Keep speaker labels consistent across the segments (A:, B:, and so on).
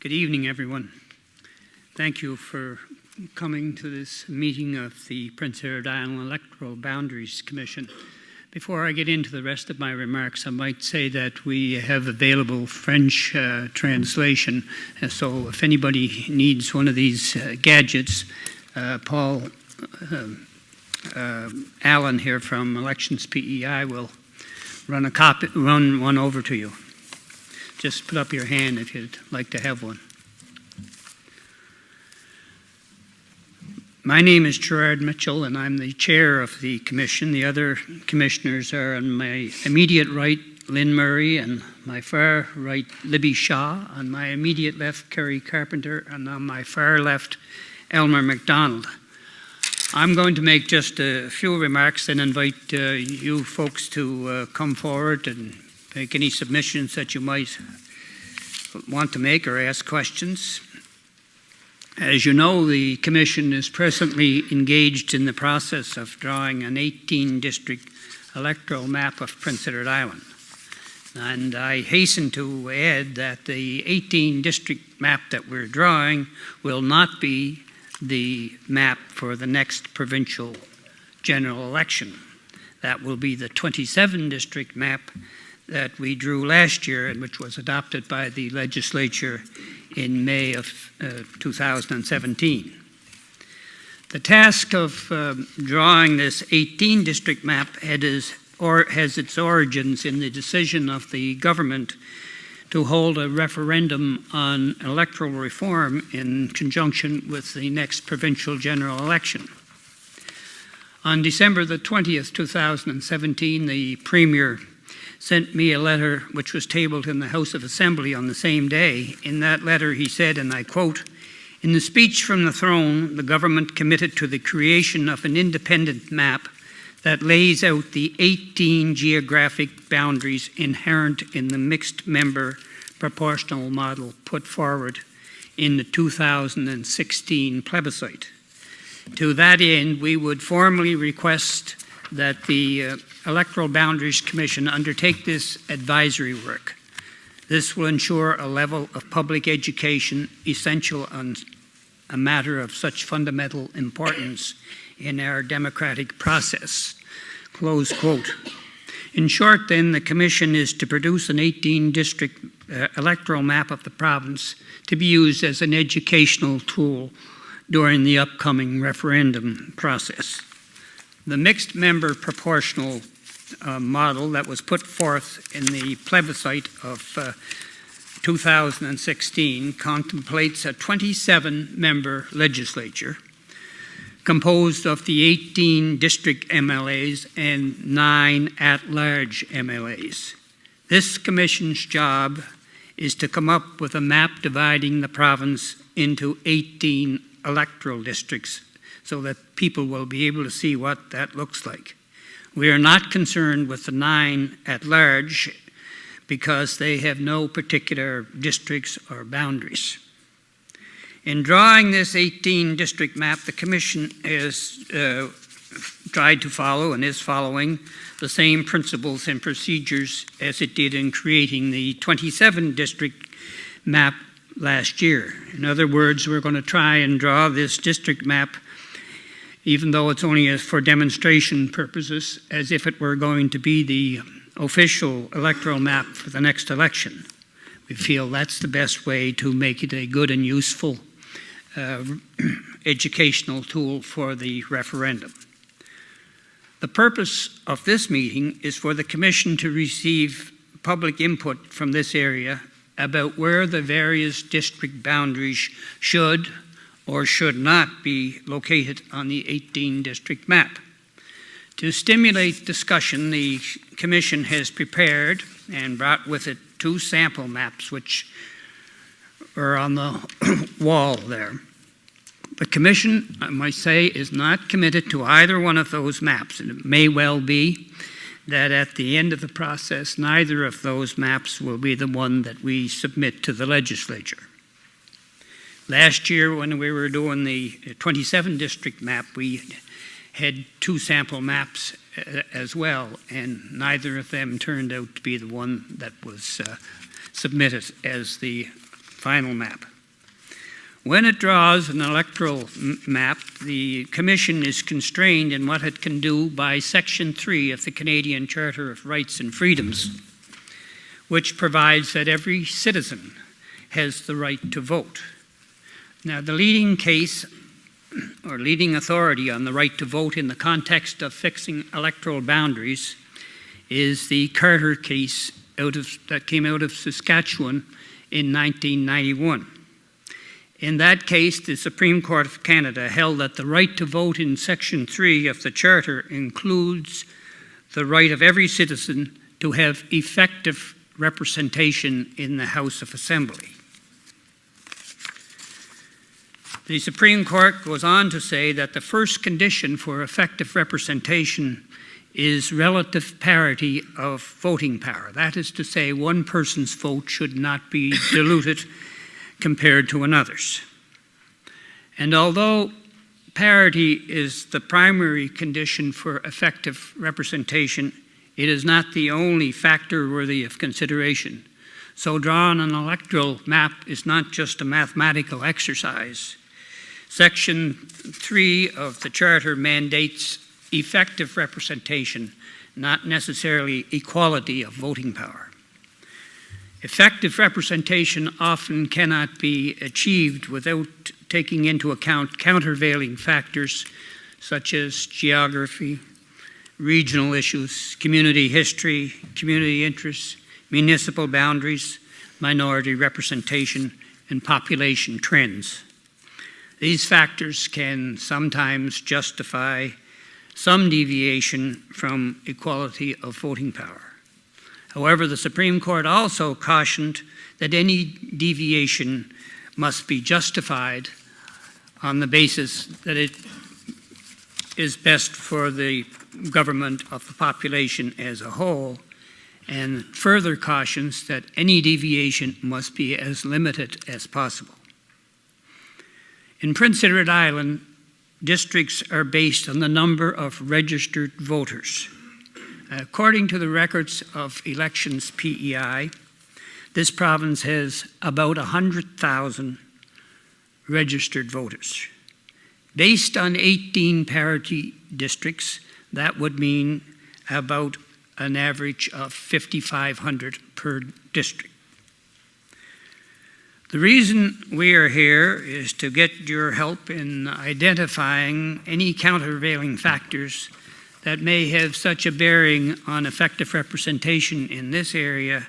A: Good evening, everyone. Thank you for coming to this meeting of the Prince Edward Island Electoral Boundaries Commission. Before I get into the rest of my remarks, I might say that we have available French translation. So if anybody needs one of these gadgets, Paul Allen here from Elections PEI will run one over to you. Just put up your hand if you'd like to have one. My name is Gerard Mitchell, and I'm the chair of the commission. The other commissioners are on my immediate right, Lynn Murray, and my far right, Libby Shaw. On my immediate left, Kerry Carpenter, and on my far left, Elmer MacDonald. I'm going to make just a few remarks and invite you folks to come forward and make any submissions that you might want to make or ask questions. As you know, the Commission is presently engaged in the process of drawing an 18-district electoral map of Prince Edward Island. And I hasten to add that the 18-district map that we're drawing will not be the map for the next provincial general election. That will be the 27-district map that we drew last year and which was adopted by the legislature in May of 2017. The task of drawing this 18-district map has its origins in the decision of the government to hold a referendum on electoral reform in conjunction with the next provincial general election. On December the 20th, 2017, the Premier sent me a letter which was tabled in the House of Assembly on the same day. In that letter he said, and I quote, "In the speech from the throne, the government committed to the creation of an independent map that lays out the 18 geographic boundaries inherent in the mixed member proportional model put forward in the 2016 plebiscite. To that end, we would formally request that the Electoral Boundaries Commission undertake this advisory work. This will ensure a level of public education essential on a matter of such fundamental importance in our democratic process." Close quote. In short, then, the Commission is to produce an 18-district electoral map of the province to be used as an educational tool during the upcoming referendum process. The mixed member proportional model that was put forth in the plebiscite of 2016 contemplates a 27-member legislature composed of the 18 district MLAs and 9 at-large MLAs. This commission's job is to come up with a map dividing the province into 18 electoral districts so that people will be able to see what that looks like. We are not concerned with the 9 at large because they have no particular districts or boundaries. In drawing this 18-district map, the Commission has tried to follow and is following the same principles and procedures as it did in creating the 27-district map last year. In other words, we're going to try and draw this district map, even though it's only for demonstration purposes, as if it were going to be the official electoral map for the next election. We feel that's the best way to make it a good and useful educational tool for the referendum. The purpose of this meeting is for the Commission to receive public input from this area about where the various district boundaries should or should not be located on the 18-district map. To stimulate discussion, the Commission has prepared and brought with it 2 sample maps which are on the wall there. The Commission, I might say, is not committed to either one of those maps, and it may well be that at the end of the process, neither of those maps will be the one that we submit to the legislature. Last year, when we were doing the 27-district map, we had 2 sample maps as well, and neither of them turned out to be the one that was submitted as the final map. When it draws an electoral map, the Commission is constrained in what it can do by Section 3 of the Canadian Charter of Rights and Freedoms, which provides that every citizen has the right to vote. Now, the leading case or leading authority on the right to vote in the context of fixing electoral boundaries is the Carter case that came out of Saskatchewan in 1991. In that case, the Supreme Court of Canada held that the right to vote in Section 3 of the Charter includes the right of every citizen to have effective representation in the House of Assembly. The Supreme Court goes on to say that the first condition for effective representation is relative parity of voting power. That is to say, one person's vote should not be diluted compared to another's. And although parity is the primary condition for effective representation, it is not the only factor worthy of consideration. So drawing an electoral map is not just a mathematical exercise. Section 3 of the Charter mandates effective representation, not necessarily equality of voting power. Effective representation often cannot be achieved without taking into account countervailing factors such as geography, regional issues, community history, community interests, municipal boundaries, minority representation, and population trends. These factors can sometimes justify some deviation from equality of voting power. However, the Supreme Court also cautioned that any deviation must be justified on the basis that it is best for the government of the population as a whole, and further cautions that any deviation must be as limited as possible. In Prince Edward Island, districts are based on the number of registered voters. According to the records of Elections PEI, this province has about 100,000 registered voters. Based on 18 parity districts, that would mean about an average of 5,500 per district. The reason we are here is to get your help in identifying any countervailing factors that may have such a bearing on effective representation in this area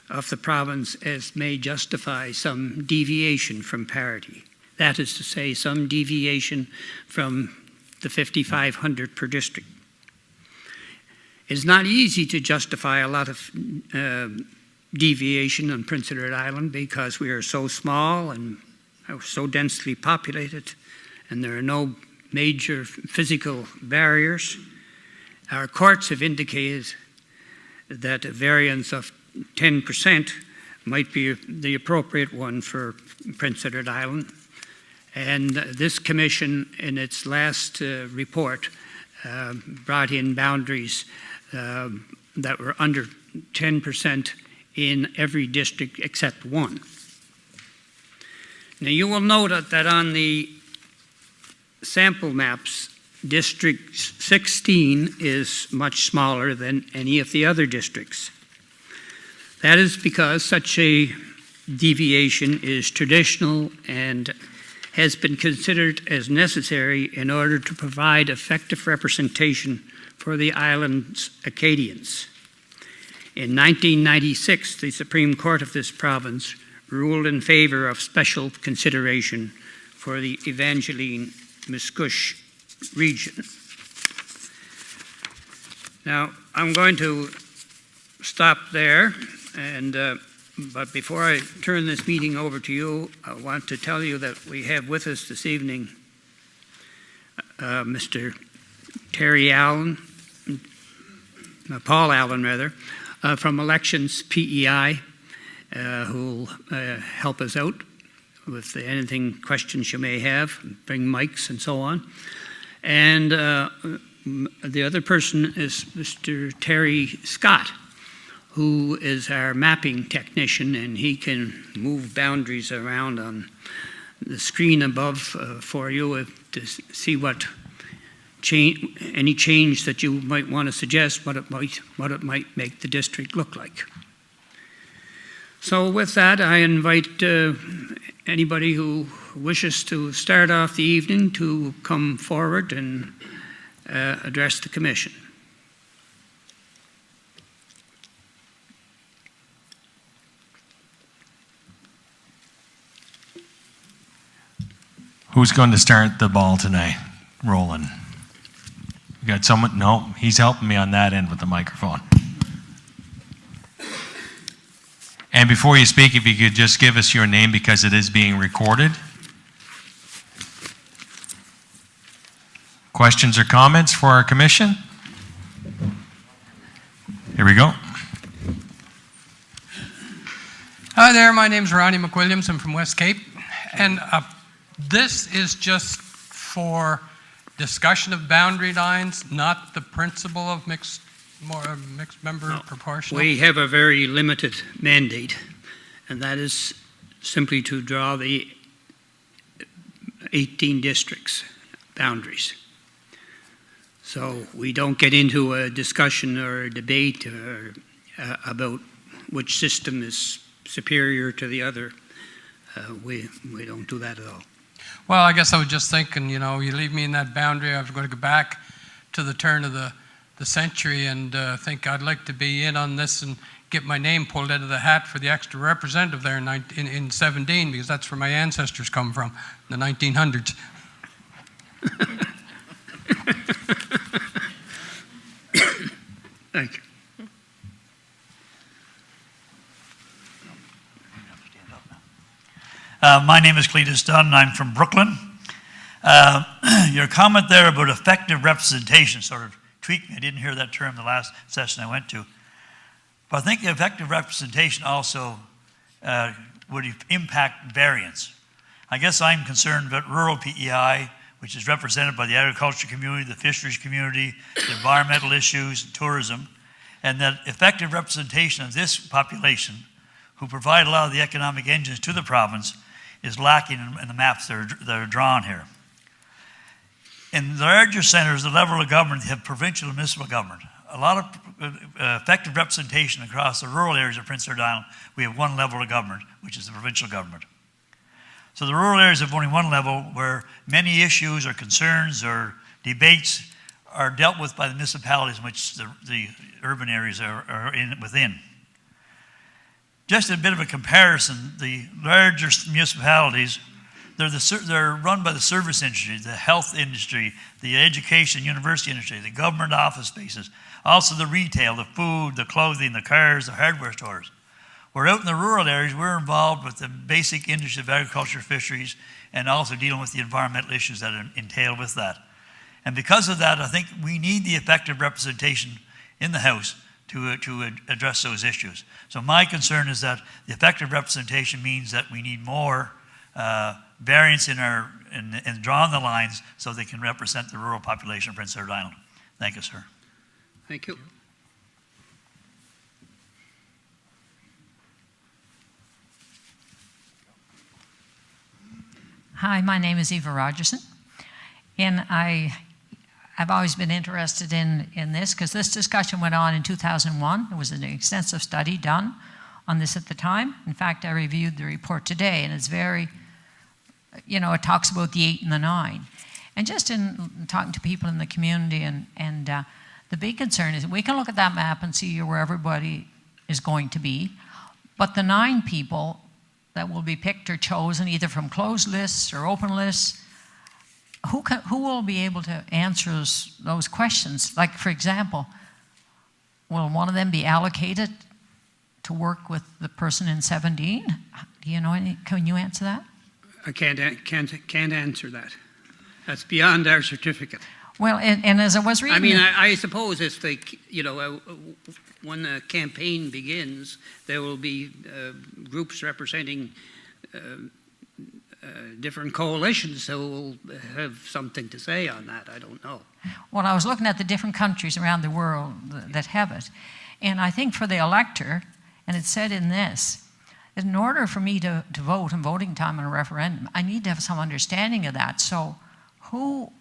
A: of the province as may justify some deviation from parity. That is to say, some deviation from the 5,500 per district. It's not easy to justify a lot of deviation on Prince Edward Island because we are so small and so densely populated, and there are no major physical barriers. Our courts have indicated that a variance of 10% might be the appropriate one for Prince Edward Island. And this commission, in its last report, brought in boundaries that were under 10% in every district except one. Now you will note that on the sample maps, District 16 is much smaller than any of the other districts. That is because such a deviation is traditional and has been considered as necessary in order to provide effective representation for the island's Acadians. In 1996, the Supreme Court of this province ruled in favor of special consideration for the Evangeline Musqueam region. Now, I'm going to stop there, but before I turn this meeting over to you, I want to tell you that we have with us this evening Mr. Paul Allen, from Elections PEI, who will help us out with anything questions you may have, bring mics and so on. And the other person is Mr. Terry Scott, who is our mapping technician, and he can move boundaries around on the screen above for you to see what any change that you might want to suggest, what it might make the district look like. So with that, I invite anybody who wishes to start off the evening to come forward and address the Commission.
B: Who's going to start the ball tonight rolling? You got someone? No, he's helping me on that end with the microphone. And before you speak, if you could just give us your name because it is being recorded. Questions or comments for our Commission? Here we go.
C: Hi there, my name's Ronnie McWilliams. I'm from West Cape. And this is just for discussion of boundary lines, not the principle of mixed member proportional.
A: We have a very limited mandate, and that is simply to draw the 18 districts boundaries. So we don't get into a discussion or a debate about which system is superior to the other. We don't do that at all.
C: Well, I guess I was just thinking, you know, you leave me in that boundary, I'm going to go back to the turn of the century and think I'd like to be in on this and get my name pulled out of the hat for the extra representative there in 17, because that's where my ancestors come from, the 1900s.
A: Thank you.
D: My name is Cletus Dunn, and I'm from Brooklyn. Your comment there about effective representation sort of tweaked me. I didn't hear that term the last session I went to. But I think effective representation also would impact variance. I guess I'm concerned about rural PEI, which is represented by the agriculture community, the fisheries community, the environmental issues, tourism, and that effective representation of this population, who provide a lot of the economic engines to the province, is lacking in the maps that are drawn here. In the larger centers, the level of government, you have provincial and municipal government. A lot of effective representation across the rural areas of Prince Edward Island, we have one level of government, which is the provincial government. So the rural areas have only one level where many issues or concerns or debates are dealt with by the municipalities in which the urban areas are within. Just a bit of a comparison, the larger municipalities, they're run by the service industry, the health industry, the education, university industry, the government office spaces, also the retail, the food, the clothing, the cars, the hardware stores. We're out in the rural areas, we're involved with the basic industry of agriculture, fisheries, and also dealing with the environmental issues that are entailed with that. And because of that, I think we need the effective representation in the House to address those issues. So my concern is that the effective representation means that we need more variance in drawing the lines so they can represent the rural population of Prince Edward Island. Thank you, sir.
A: Thank you.
E: Hi, my name is Eva Rogerson, and I've always been interested in this because this discussion went on in 2001. There was an extensive study done on this at the time. In fact, I reviewed the report today, and it's very, you know, it talks about the 8 and the 9. And just in talking to people in the community, and the big concern is we can look at that map and see where everybody is going to be, but the 9 people that will be picked or chosen either from closed lists or open lists, who will be able to answer those questions? Like, for example, will one of them be allocated to work with the person in 17? Do you know any? Can you answer that?
A: I can't answer that. That's beyond our certificate.
E: Well, and as I was reading,
A: I mean, I suppose it's like, you know, when the campaign begins, there will be groups representing different coalitions that will have something to say on that. I don't know.
E: Well, I was looking at the different countries around the world that have it, and I think for the elector, and it said in this, In order for me to vote in voting time on a referendum, I need to have some understanding of that. So who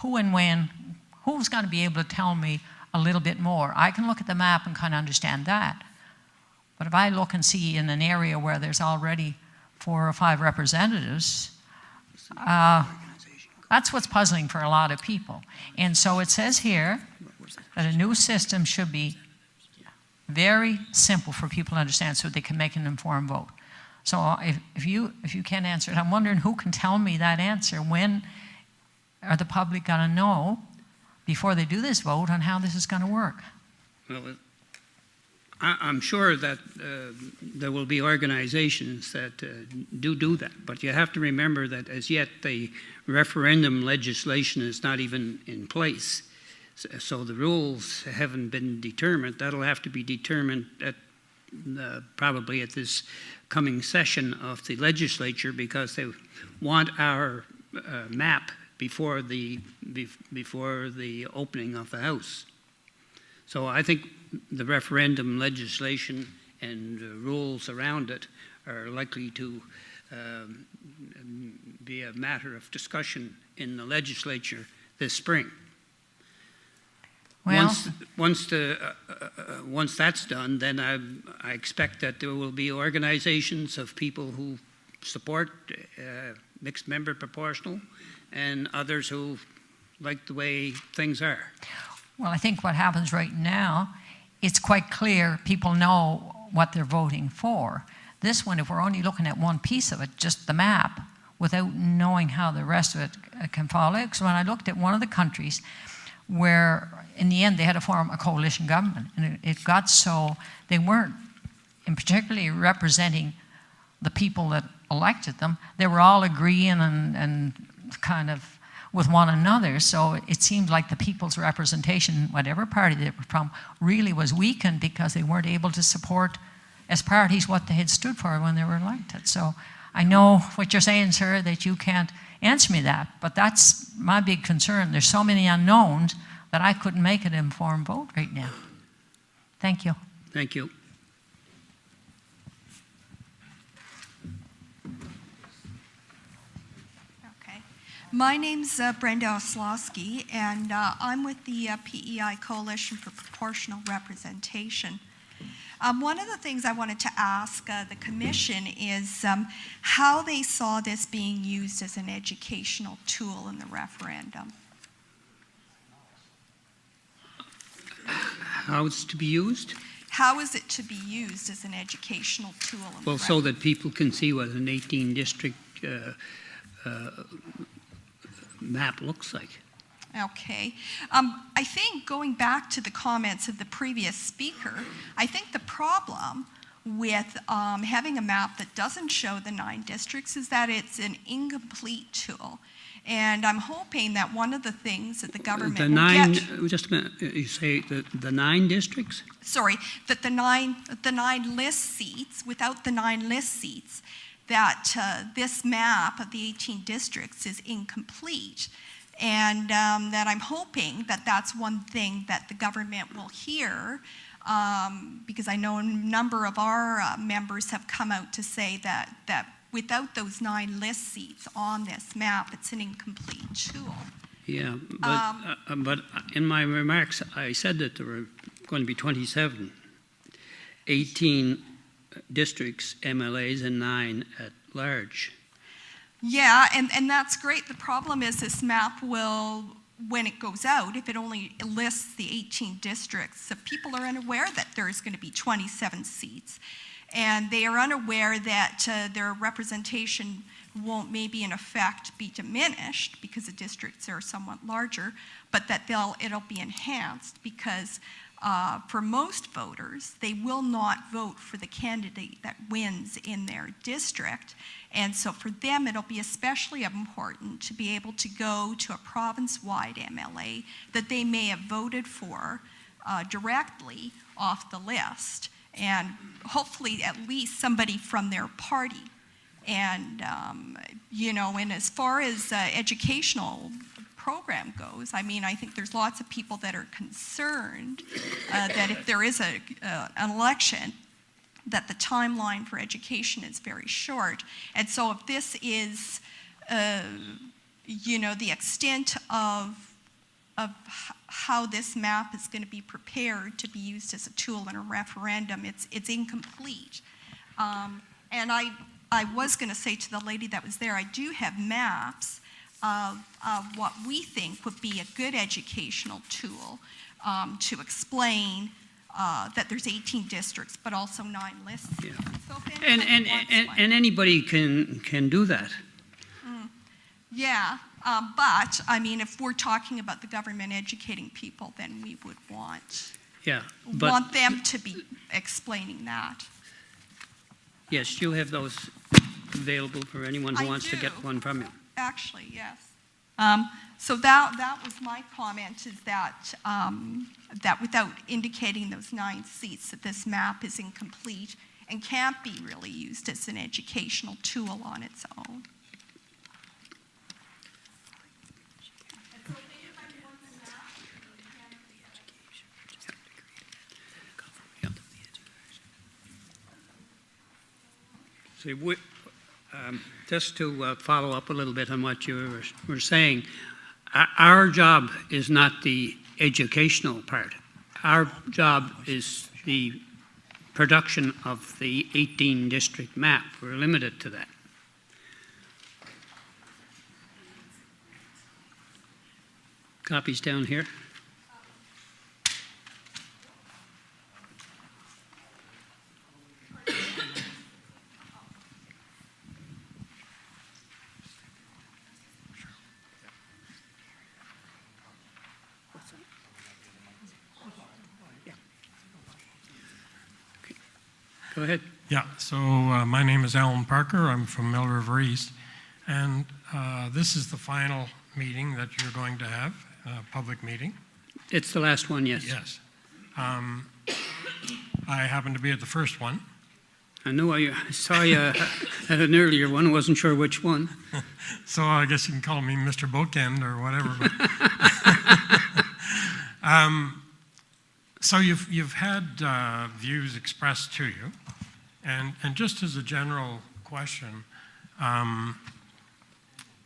E: and when, who's going to be able to tell me a little bit more? I can look at the map and kind of understand that. But if I look and see in an area where there's already 4 or 5 representatives, that's what's puzzling for a lot of people. And so it says here that a new system should be very simple for people to understand so they can make an informed vote. So if you can't answer it, I'm wondering who can tell me that answer. When are the public going to know before they do this vote on how this is going to work?
A: Well, I'm sure that there will be organizations that do that, but you have to remember that as yet the referendum legislation is not even in place. So the rules haven't been determined. That'll have to be determined at probably at this coming session of the legislature, because they want our map before the opening of the House. So I think the referendum legislation and rules around it are likely to be a matter of discussion in the legislature this spring.
E: Well,
A: Once that's done, then I expect that there will be organizations of people who support mixed member proportional and others who like the way things are.
E: well, I think what happens right now, it's quite clear people know what they're voting for. This one, if we're only looking at one piece of it, just the map, without knowing how the rest of it can follow. Because when I looked at one of the countries where in the end they had to form a coalition government, and it got so they weren't in particularly representing the people that elected them. They were all agreeing and kind of with one another. So it seemed like the people's representation, whatever party they were from, really was weakened because they weren't able to support as parties what they had stood for when they were elected. So I know what you're saying, sir, that you can't answer me that, but that's my big concern. There's so many unknowns that I couldn't make an informed vote right now. Thank you.
A: Thank you.
F: Okay. My name's Brenda Oslowski, and I'm with the PEI Coalition for Proportional Representation. One of the things I wanted to ask the Commission is how they saw this being used as an educational tool in the referendum.
A: How it's to be used?
F: How is it to be used as an educational tool in the
A: Well, so that people can see what an 18-district map looks like.
F: Okay. I think going back to the comments of the previous speaker, I think the problem with having a map that doesn't show the 9 districts is that it's an incomplete tool. And I'm hoping that one of the things that the government
A: Just a minute, you say the 9 districts?
F: Sorry, that the nine list seats, without the 9 list seats, that this map of the 18 districts is incomplete. And that I'm hoping that that's one thing that the government will hear, because I know a number of our members have come out to say that without those 9 list seats on this map, it's an incomplete tool.
A: Yeah, but in my remarks, I said that there were going to be 27, 18 districts, MLAs, and 9 at large.
F: Yeah, and that's great. The problem is this map will, when it goes out, if it only lists the 18 districts, so people are unaware that there's going to be 27 seats. And they are unaware that their representation won't maybe in effect be diminished because the districts are somewhat larger, but that it'll be enhanced because for most voters, they will not vote for the candidate that wins in their district. And so for them, it'll be especially important to be able to go to a province-wide MLA that they may have voted for directly off the list, and hopefully at least somebody from their party. And, and as far as educational program goes, I mean, I think there's lots of people that are concerned that if there is an election that the timeline for education is very short. And so if this is, the extent of how this map is going to be prepared to be used as a tool in a referendum, it's incomplete. And I was going to say to the lady that was there, I do have maps of what we think would be a good educational tool to explain that there's 18 districts, but also 9 lists.
A: Yeah.
F: So if
A: And
F: anybody wants one.
A: anybody can do that.
F: Yeah, but I mean, if we're talking about the government educating people, then we would want
A: Yeah, but
F: them to be explaining that.
A: yes, you have those available for anyone who
F: I
A: wants to get
F: do.
A: one from you.
F: Actually, yes. So that was my comment, is that that without indicating those 9 seats, that this map is incomplete and can't be really used as an educational tool on its own.
A: See, just to follow up a little bit on what you were saying, our job is not the educational part. Our job is the production of the 18 district map. We're limited to that. Copies down here. Go ahead.
G: Yeah, so my name is Alan Parker. I'm from Mill River East. And this is the final meeting that you're going to have, public meeting.
A: It's the last one, yes.
G: Yes. I happened to be at the first one.
A: I knew I saw you at an earlier one. Wasn't sure which one.
G: So I guess you can call me Mr. Bookend or whatever. But so you've had views expressed to you. And just as a general question,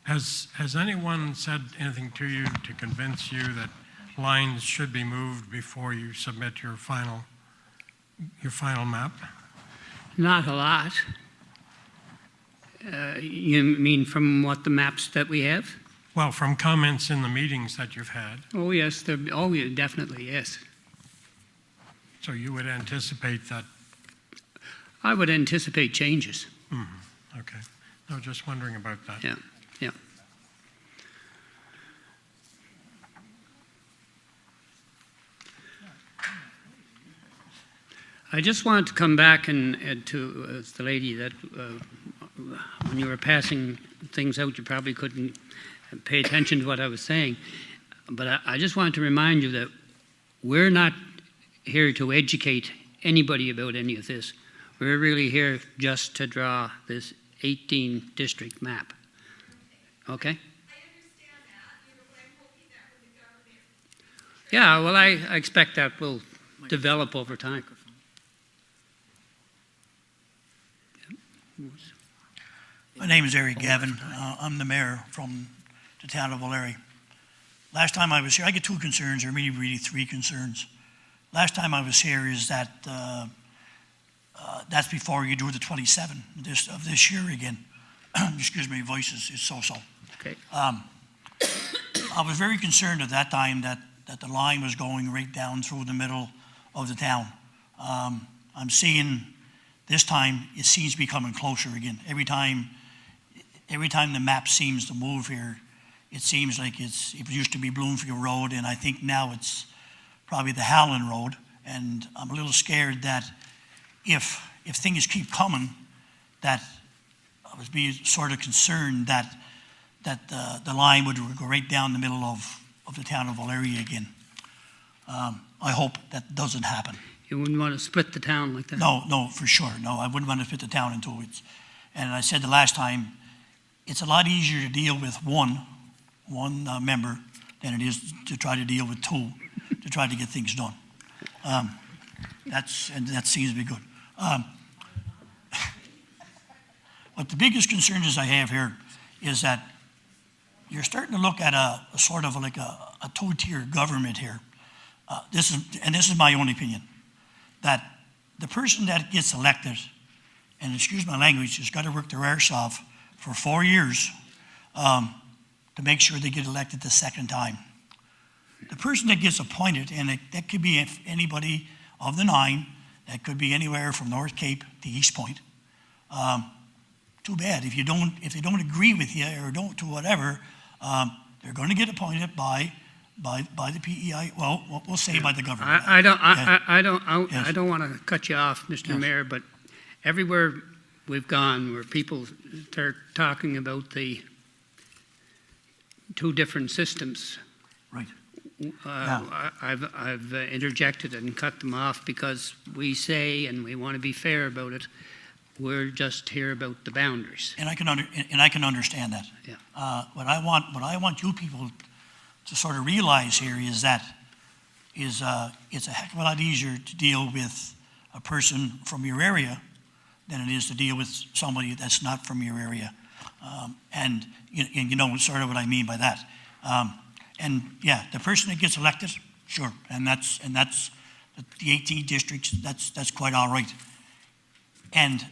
G: has anyone said anything to you to convince you that lines should be moved before you submit your final map?
A: Not a lot. You mean from what the maps that we have?
G: Well, from comments in the meetings that you've had.
A: Oh, yes. Yeah, definitely, yes.
G: So you would anticipate that?
A: I would anticipate changes.
G: Okay. I was just wondering about that.
A: Yeah, yeah. I just wanted to come back and to the lady that when you were passing things out, you probably couldn't pay attention to what I was saying. But I just wanted to remind you that we're not here to educate anybody about any of this. We're really here just to draw this 18 district map. Okay?
F: I understand that, but I'm hoping that with the government.
A: Yeah, well, I expect that will develop over time.
D: My name is Eric Gavin. I'm the mayor from the town of O'Leary. Last time I was here, I get 2 concerns, or really 3 concerns. Last time I was here is that that's before you do the 27 of this year again. Excuse me, voice is so-so.
A: Okay.
D: I was very concerned at that time that the line was going right down through the middle of the town. I'm seeing this time it seems to be coming closer again. Every time the map seems to move here, it seems like it used to be Bloomfield Road, and I think now it's probably the Howland Road. And I'm a little scared that if things keep coming, that I was being sort of concerned that the line would go right down the middle of the town of O'Leary again. I hope that doesn't happen.
A: You wouldn't want to split the town like that?
D: No, for sure. No, I wouldn't want to split the town into it. And I said the last time, it's a lot easier to deal with one member than it is to try to deal with 2 to try to get things done. That seems to be good. what the biggest concerns I have here is that you're starting to look at a sort of like a two-tier government here. This is my own opinion, that the person that gets elected, and excuse my language, has got to work their arse off for 4 years to make sure they get elected the second time. The person that gets appointed, and that could be anybody of the 9, that could be anywhere from North Cape to East Point. Too bad if they don't agree with you or don't do whatever, they're going to get appointed by the PEI. Well, we'll say by the government.
A: I don't want to cut you off, Mr.
D: Yes.
A: Mayor, but everywhere we've gone where people start talking about the 2 different systems,
D: Right.
A: I've interjected and cut them off because we say, and we want to be fair about it, we're just here about the boundaries.
D: And I can understand that.
A: Yeah.
D: What I want you people to sort of realize here is that it's a heck of a lot easier to deal with a person from your area than it is to deal with somebody that's not from your area. And you know sort of what I mean by that. And yeah, the person that gets elected, sure, and that's the 18 districts. That's quite all right. And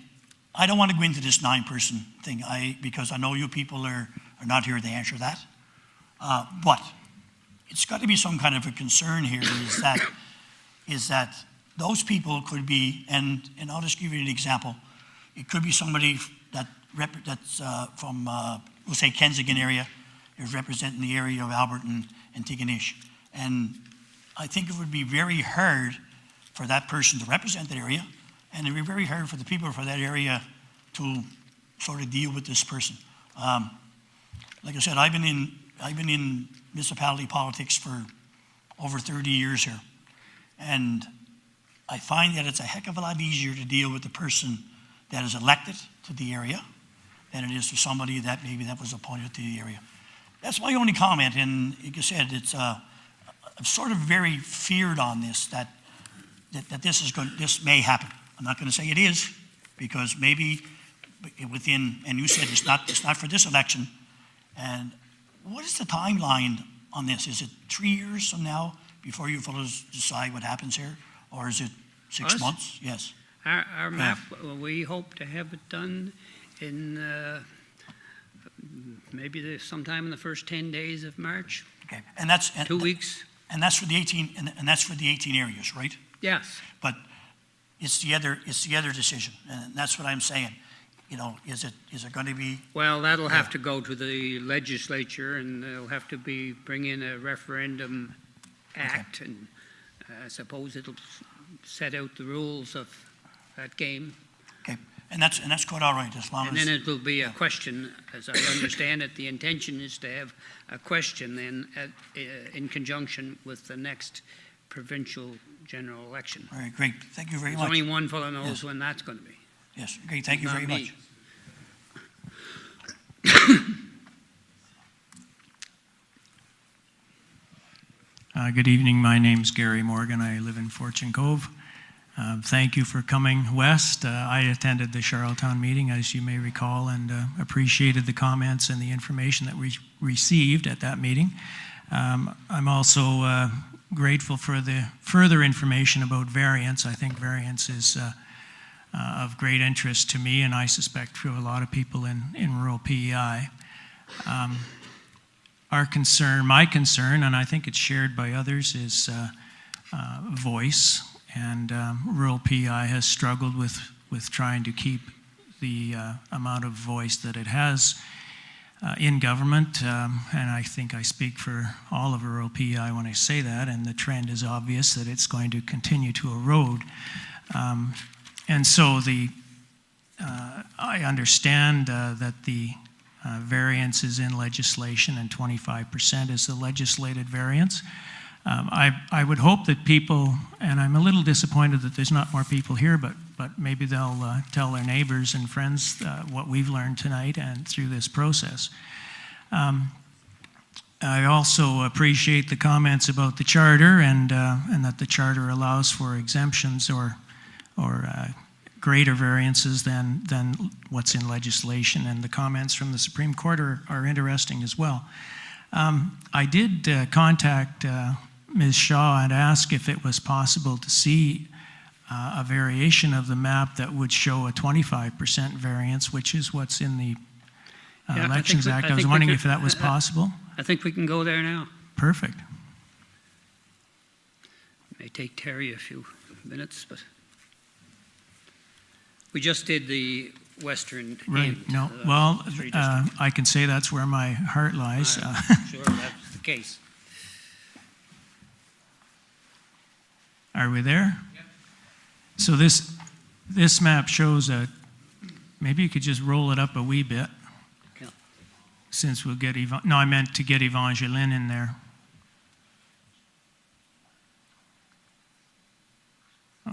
D: I don't want to go into this 9-person thing, because I know you people are not here to answer that. But it's got to be some kind of a concern here. Is that those people could be, and I'll just give you an example. It could be somebody that's from we'll say Kensington area, is representing the area of Albert and Tigonish. And I think it would be very hard for that person to represent that area, and it would be very hard for the people for that area to sort of deal with this person. Like I said, I've been in municipality politics for over 30 years here, and I find that it's a heck of a lot easier to deal with the person that is elected to the area than it is to somebody that maybe that was appointed to the area. That's my only comment, and like I said, I'm sort of very feared on this, that this may happen. I'm not going to say it is, because maybe within, and you said it's not for this election. And what is the timeline on this? Is it 3 years from now before you fellows decide what happens here, or is it 6
A: Us?
D: months? Yes.
A: Our map, we hope to have it done in maybe sometime in the first 10 days of March.
D: Okay, and that's
A: 2 weeks.
D: and that's for the 18, and that's for the 18 areas, right?
A: Yes.
D: But it's the other decision, and that's what I'm saying. You know, is it going to be?
A: Well, that'll have to go to the legislature, and they'll have to bring in a referendum act, and I suppose it'll set out the rules of that game.
D: Okay, and that's quite all right, as long
A: And
D: as.
A: then it will be a question, as I understand it. The intention is to have a question then in conjunction with the next provincial general election.
D: All right, great. Thank you very
A: There's
D: much.
A: only one fellow knows
D: Yes.
A: when that's going to be.
D: Yes, great. Thank you
A: Not
D: very
A: me.
D: much.
H: Good evening. My name's Gary Morgan. I live in Fortune Cove. Thank you for coming west. I attended the Charlottetown meeting, as you may recall, and appreciated the comments and the information that we received at that meeting. I'm also grateful for the further information about variance. I think variance is of great interest to me, and I suspect to a lot of people in rural PEI. My concern, and I think it's shared by others, is voice. And rural PEI has struggled with trying to keep the amount of voice that it has in government. And I think I speak for all of rural PEI when I say that, and the trend is obvious that it's going to continue to erode. And so I understand that the variance is in legislation, and 25% is the legislated variance. I would hope that people, and I'm a little disappointed that there's not more people here, but maybe they'll tell their neighbors and friends what we've learned tonight and through this process. I also appreciate the comments about the charter and that the charter allows for exemptions or greater variances than what's in legislation, and the comments from the Supreme Court are interesting as well. I did contact Ms. Shaw and ask if it was possible to see a variation of the map that would show a 25% variance, which is what's in the
A: Yeah,
H: Elections Act. I was
A: think we
H: wondering
A: could-
H: if that was possible.
A: I think we can go there now.
H: Perfect.
A: May take Terry a few minutes, but we just did the western
H: Right.
A: end.
H: No.
A: of the
H: Well,
A: three districts.
H: I can say that's where my heart lies.
A: I'm sure that's the case.
H: Are we there? Yep. So this map shows maybe you could just roll it up a wee bit.
A: Yeah.
H: Since we'll get no, I meant to get Evangeline in there.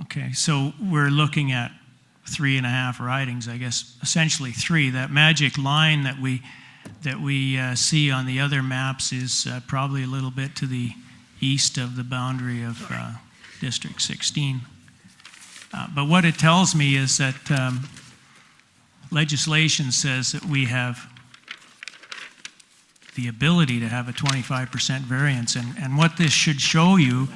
H: Okay, so we're looking at 3.5 ridings, I guess, essentially 3. That magic line that we see on the other maps is probably a little bit to the east of the boundary of District 16. But what it tells me is that legislation says that we have the ability to have a 25% variance. And what this should show you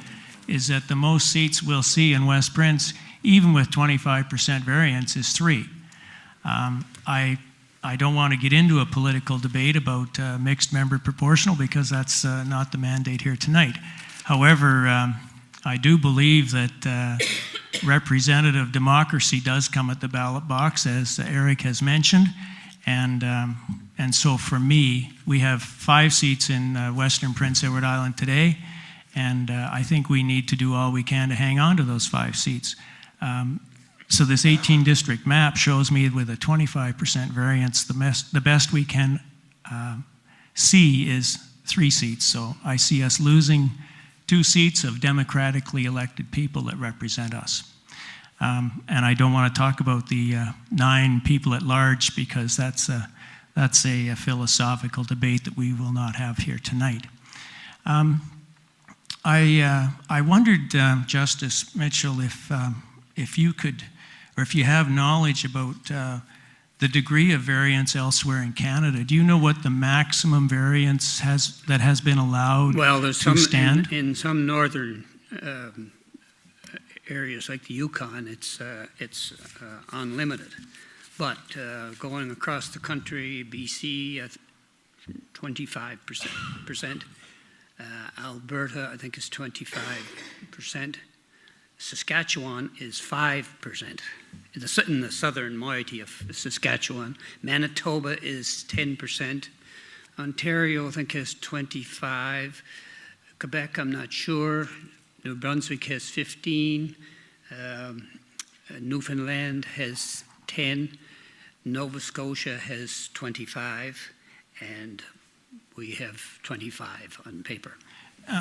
H: is that the most seats we'll see in West Prince, even with 25% variance, is 3. I don't want to get into a political debate about mixed member proportional because that's not the mandate here tonight. However, I do believe that representative democracy does come at the ballot box, as Eric has mentioned. And so for me, we have 5 seats in Western Prince Edward Island today, and I think we need to do all we can to hang on to those 5 seats. So this 18 district map shows me with a 25% variance, the best we can see is 3 seats. So I see us losing 2 seats of democratically elected people that represent us. And I don't want to talk about the 9 people at large because that's a philosophical debate that we will not have here tonight. I wondered, Justice Mitchell, if you could, or if you have knowledge about the degree of variance elsewhere in Canada. Do you know what the maximum variance that has been allowed
A: Well, there's
H: to
A: some
H: stand?
A: in some northern areas like the Yukon, it's unlimited. But going across the country, BC, 25%. Alberta, I think, is 25%. Saskatchewan is 5%. In the southern moiety of Saskatchewan. Manitoba is 10%. Ontario, I think, has 25%. Quebec, I'm not sure. New Brunswick has 15%. Newfoundland has 10%. Nova Scotia has 25%. And we have 25 on paper.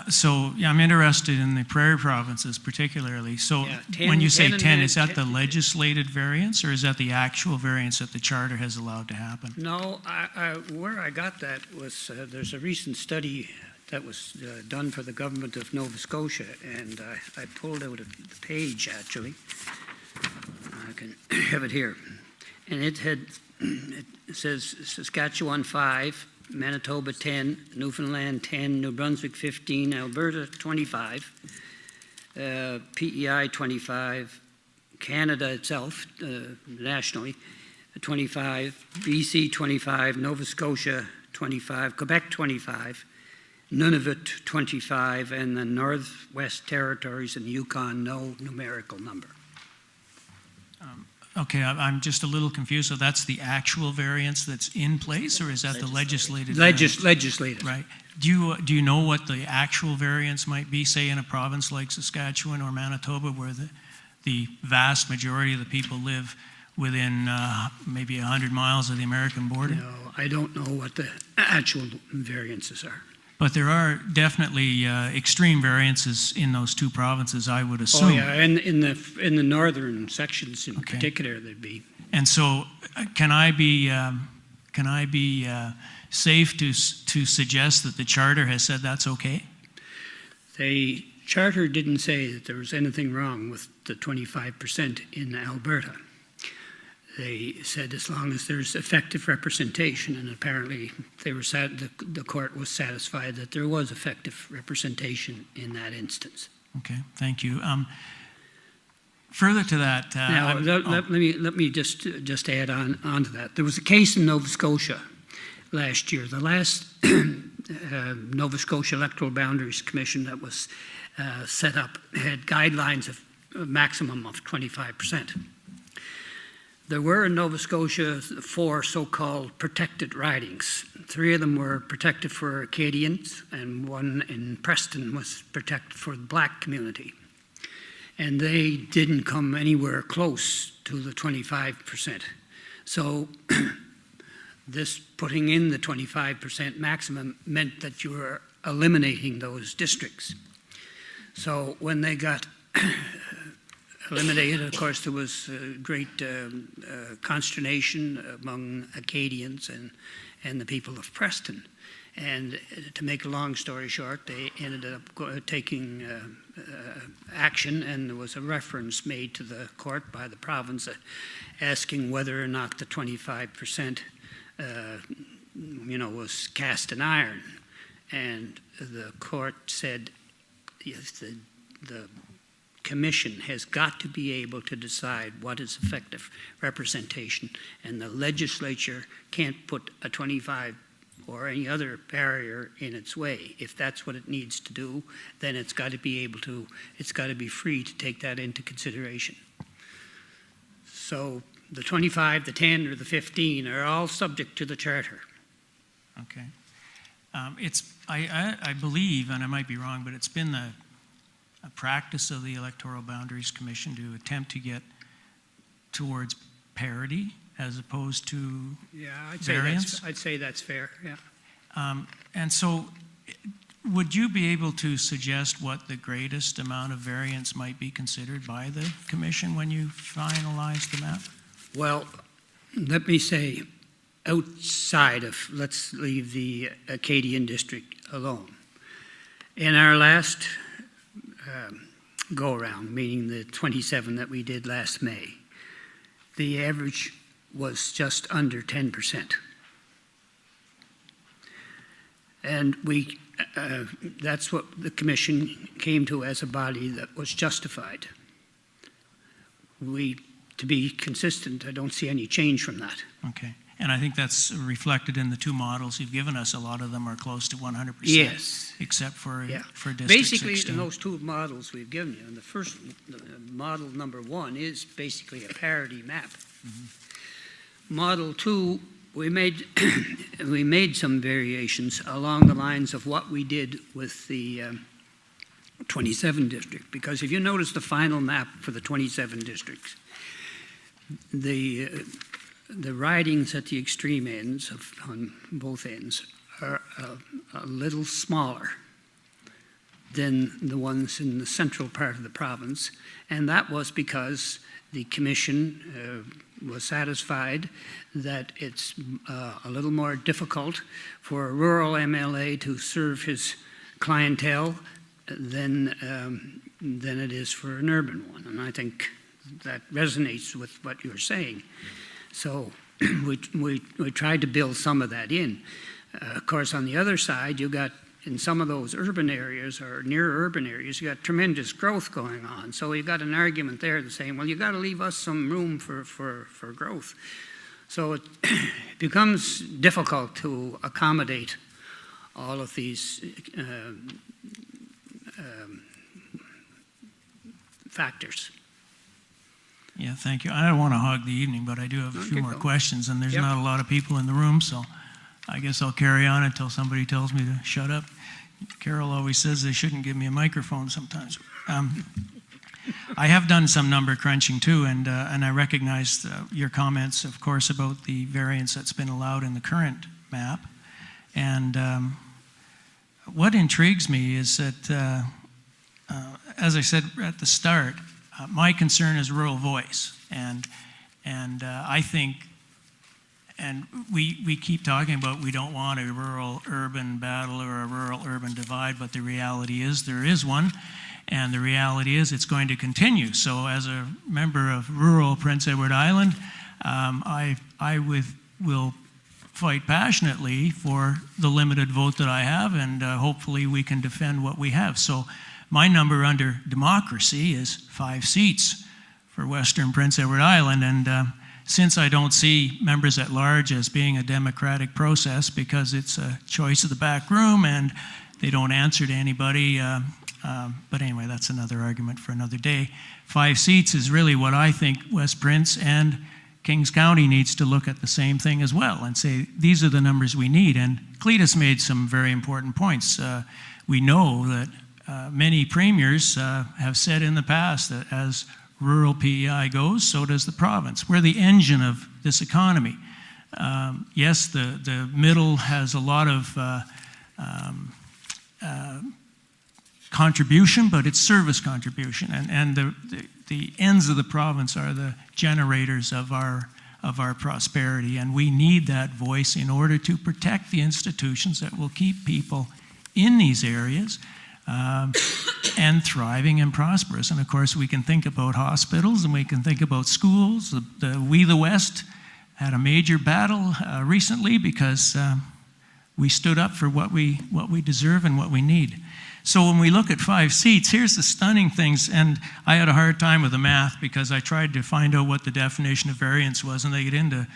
H: So yeah, I'm interested in the prairie provinces particularly. So
A: Yeah, 10
H: when you say
A: 10
H: 10,
A: and
H: is that the
A: 10
H: legislated variance or is that the actual variance that the charter has allowed to happen?
A: No, where I got that was there's a recent study that was done for the government of Nova Scotia, and I pulled out the page actually. I can have it here, and it says Saskatchewan 5. Manitoba 10, Newfoundland 10, New Brunswick 15, Alberta 25, PEI 25, Canada itself nationally 25, BC 25, Nova Scotia 25, Quebec 25, Nunavut 25, and the Northwest Territories and Yukon no numerical number.
H: Okay, I'm just a little confused. So that's the actual variance that's in place, or is that the legislated?
A: Legislative.
H: Right. Do you know what the actual variance might be, say, in a province like Saskatchewan or Manitoba, where the vast majority of the people live within maybe 100 miles of the American border?
A: No, I don't know what the actual variances are.
H: But there are definitely extreme variances in those 2 provinces, I would assume.
A: Oh yeah, and in the northern sections in particular, there'd be.
H: And so, can I be safe to suggest that the charter has said that's okay?
A: The charter didn't say that there was anything wrong with the 25% in Alberta. they said as long as there's effective representation, and apparently they were the court was satisfied that there was effective representation in that instance.
H: Okay, thank you. Further to that,
A: Now, let me just add on to that. There was a case in Nova Scotia last year. The last Nova Scotia Electoral Boundaries Commission that was set up had guidelines of a maximum of 25%. There were in Nova Scotia 4 so-called protected ridings. 3 of them were protected for Acadians, and 1 in Preston was protected for the black community. And they didn't come anywhere close to the 25%. So this putting in the 25% maximum meant that you were eliminating those districts. So when they got eliminated, of course, there was great consternation among Acadians and the people of Preston. And to make a long story short, they ended up taking action, and there was a reference made to the court by the province asking whether or not the 25% was cast in iron. And the court said, yes, the commission has got to be able to decide what is effective representation, and the legislature can't put a 25 or any other barrier in its way. If that's what it needs to do, then it's got to be free to take that into consideration. So the 25, the 10, or the 15 are all subject to the charter.
H: okay. I believe, and I might be wrong, but it's been a practice of the Electoral Boundaries Commission to attempt to get towards parity as opposed to variance.
A: I'd say that's fair, yeah.
H: And so would you be able to suggest what the greatest amount of variance might be considered by the commission when you finalize the map?
A: Well, let me say, outside of, let's leave the Acadian district alone. In our last go-around, meaning the 27 that we did last May, the average was just under 10%. And that's what the commission came to as a body that was justified. To be consistent, I don't see any change from that.
H: Okay. And I think that's reflected in the 2 models you've given us. A lot of them are close to 100%.
A: Yes.
H: Except for District
A: basically,
H: 16.
A: in those 2 models we've given you, and the first model number 1 is basically a parity map. Mm-hmm. Model 2, we made some variations along the lines of what we did with the 27 district, because if you notice the final map for the 27 districts, the ridings at the extreme ends on both ends are a little smaller than the ones in the central part of the province, and that was because the commission was satisfied that it's a little more difficult for a rural MLA to serve his clientele than it is for an urban one, and I think that resonates with what you're saying. So we tried to build some of that in. Of course, on the other side, you got in some of those urban areas or near urban areas, you got tremendous growth going on. So you got an argument there that's saying, well, you got to leave us some room for growth. So it becomes difficult to accommodate all of these factors.
H: Yeah, thank you. I don't want to hog the evening, but I do have a few more questions, and there's not a lot of people in the room, so I guess I'll carry on until somebody tells me to shut up. Carol always says they shouldn't give me a microphone sometimes. I have done some number crunching too, and I recognize your comments, of course, about the variance that's been allowed in the current map. And what intrigues me is that, as I said at the start, my concern is rural voice, and I think, and we keep talking about we don't want a rural-urban battle or a rural-urban divide, but the reality is there is one, and the reality is it's going to continue. So as a member of rural Prince Edward Island, will fight passionately for the limited vote that I have, and hopefully we can defend what we have. So my number under democracy is 5 seats for Western Prince Edward Island, and since I don't see members at large as being a democratic process because it's a choice of the back room and they don't answer to anybody, but anyway, that's another argument for another day. 5 seats is really what I think West Prince and Kings County needs to look at the same thing as well and say, these are the numbers we need. And Cletus made some very important points. We know that many premiers have said in the past that as rural PEI goes, so does the province. We're the engine of this economy. Yes, the middle has a lot of contribution, but it's service contribution, and the ends of the province are the generators of our prosperity, and we need that voice in order to protect the institutions that will keep people in these areas and thriving and prosperous. And of course, we can think about hospitals and we can think about schools. We the West had a major battle recently because we stood up for what we deserve and what we need. So when we look at 5 seats, here's the stunning things, and I had a hard time with the math because I tried to find out what the definition of variance was, and they get into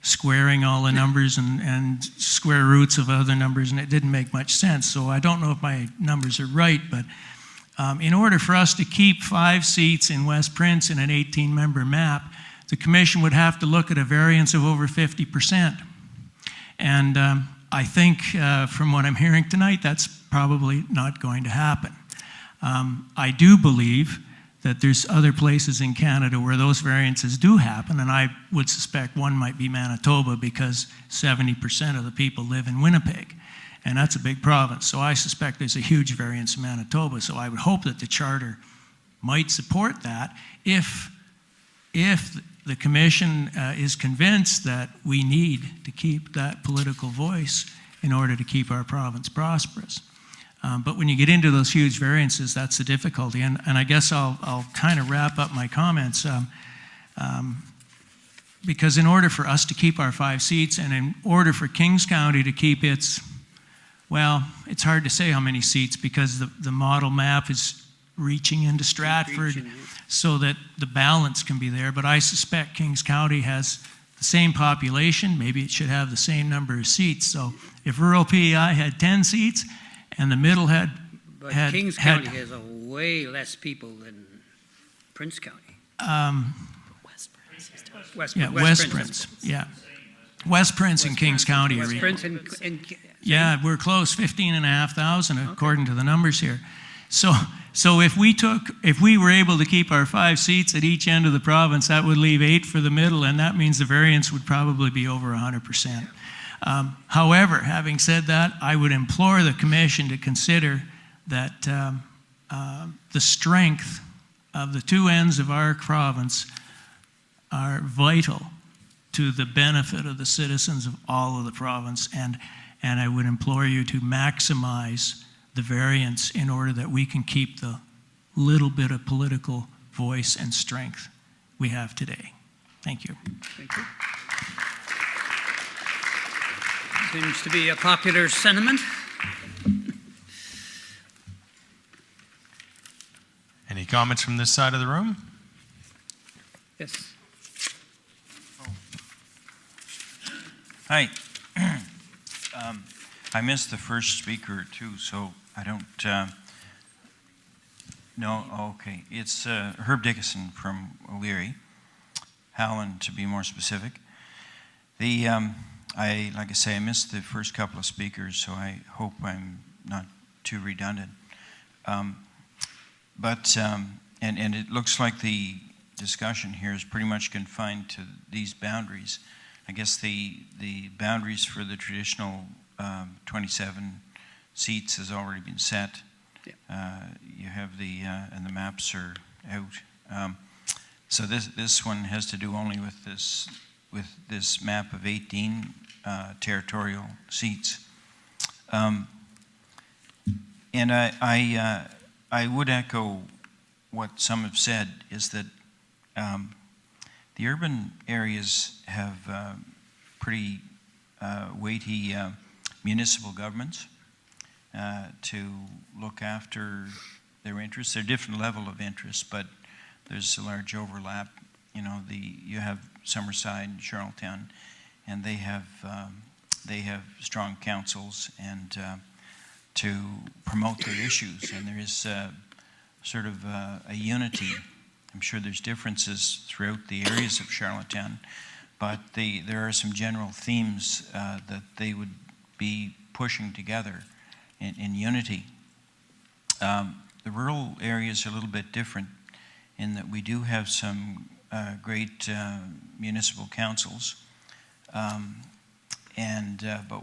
H: squaring all the numbers and square roots of other numbers, and it didn't make much sense. So I don't know if my numbers are right, but in order for us to keep 5 seats in West Prince in an 18-member map, the commission would have to look at a variance of over 50%. And I think from what I'm hearing tonight, that's probably not going to happen. I do believe that there's other places in Canada where those variances do happen, and I would suspect one might be Manitoba because 70% of the people live in Winnipeg, and that's a big province. So I suspect there's a huge variance in Manitoba, so I would hope that the charter might support that if the commission is convinced that we need to keep that political voice in order to keep our province prosperous. But when you get into those huge variances, that's the difficulty. And I guess I'll kind of wrap up my comments because in order for us to keep our 5 seats and in order for Kings County to keep its, well, it's hard to say how many seats because the model map is reaching into Stratford so that the balance can be there. But I suspect Kings County has the same population. Maybe it should have the same number of seats. So if rural PEI had 10 seats, and the middle had...
A: But Kings County has a way less people than Prince County.
E: West Prince.
H: West Prince, yeah. West Prince and Kings County are equal.
A: West Prince and
H: yeah, we're close, 15,500 according to the numbers here. So if we were able to keep our 5 seats at each end of the province, that would leave 8 for the middle, and that means the variance would probably be over 100%. However, having said that, I would implore the commission to consider that the strength of the 2 ends of our province are vital to the benefit of the citizens of all of the province, and I would implore you to maximize the variance in order that we can keep the little bit of political voice and strength we have today. Thank you.
A: Thank you. Seems to be a popular sentiment.
B: Any comments from this side of the room?
A: Yes.
I: Hi. I missed the first speaker too, so I don't no, okay. It's Herb Dickinson from O'Leary, Howland to be more specific. Like I say, I missed the first couple of speakers, so I hope I'm not too redundant. And it looks like the discussion here is pretty much confined to these boundaries. I guess the boundaries for the traditional 27 seats has already been set. Yeah. You have and the maps are out. So this one has to do only with this map of 18 territorial seats. And I would echo what some have said, is that the urban areas have pretty weighty municipal governments to look after their interests. They're different level of interest, but there's a large overlap. You know, you have Summerside, Charlottetown, and they have strong councils and to promote their issues. And there is sort of a unity. I'm sure there's differences throughout the areas of Charlottetown, but there are some general themes that they would be pushing together in unity. The rural areas are a little bit different in that we do have some great municipal councils, but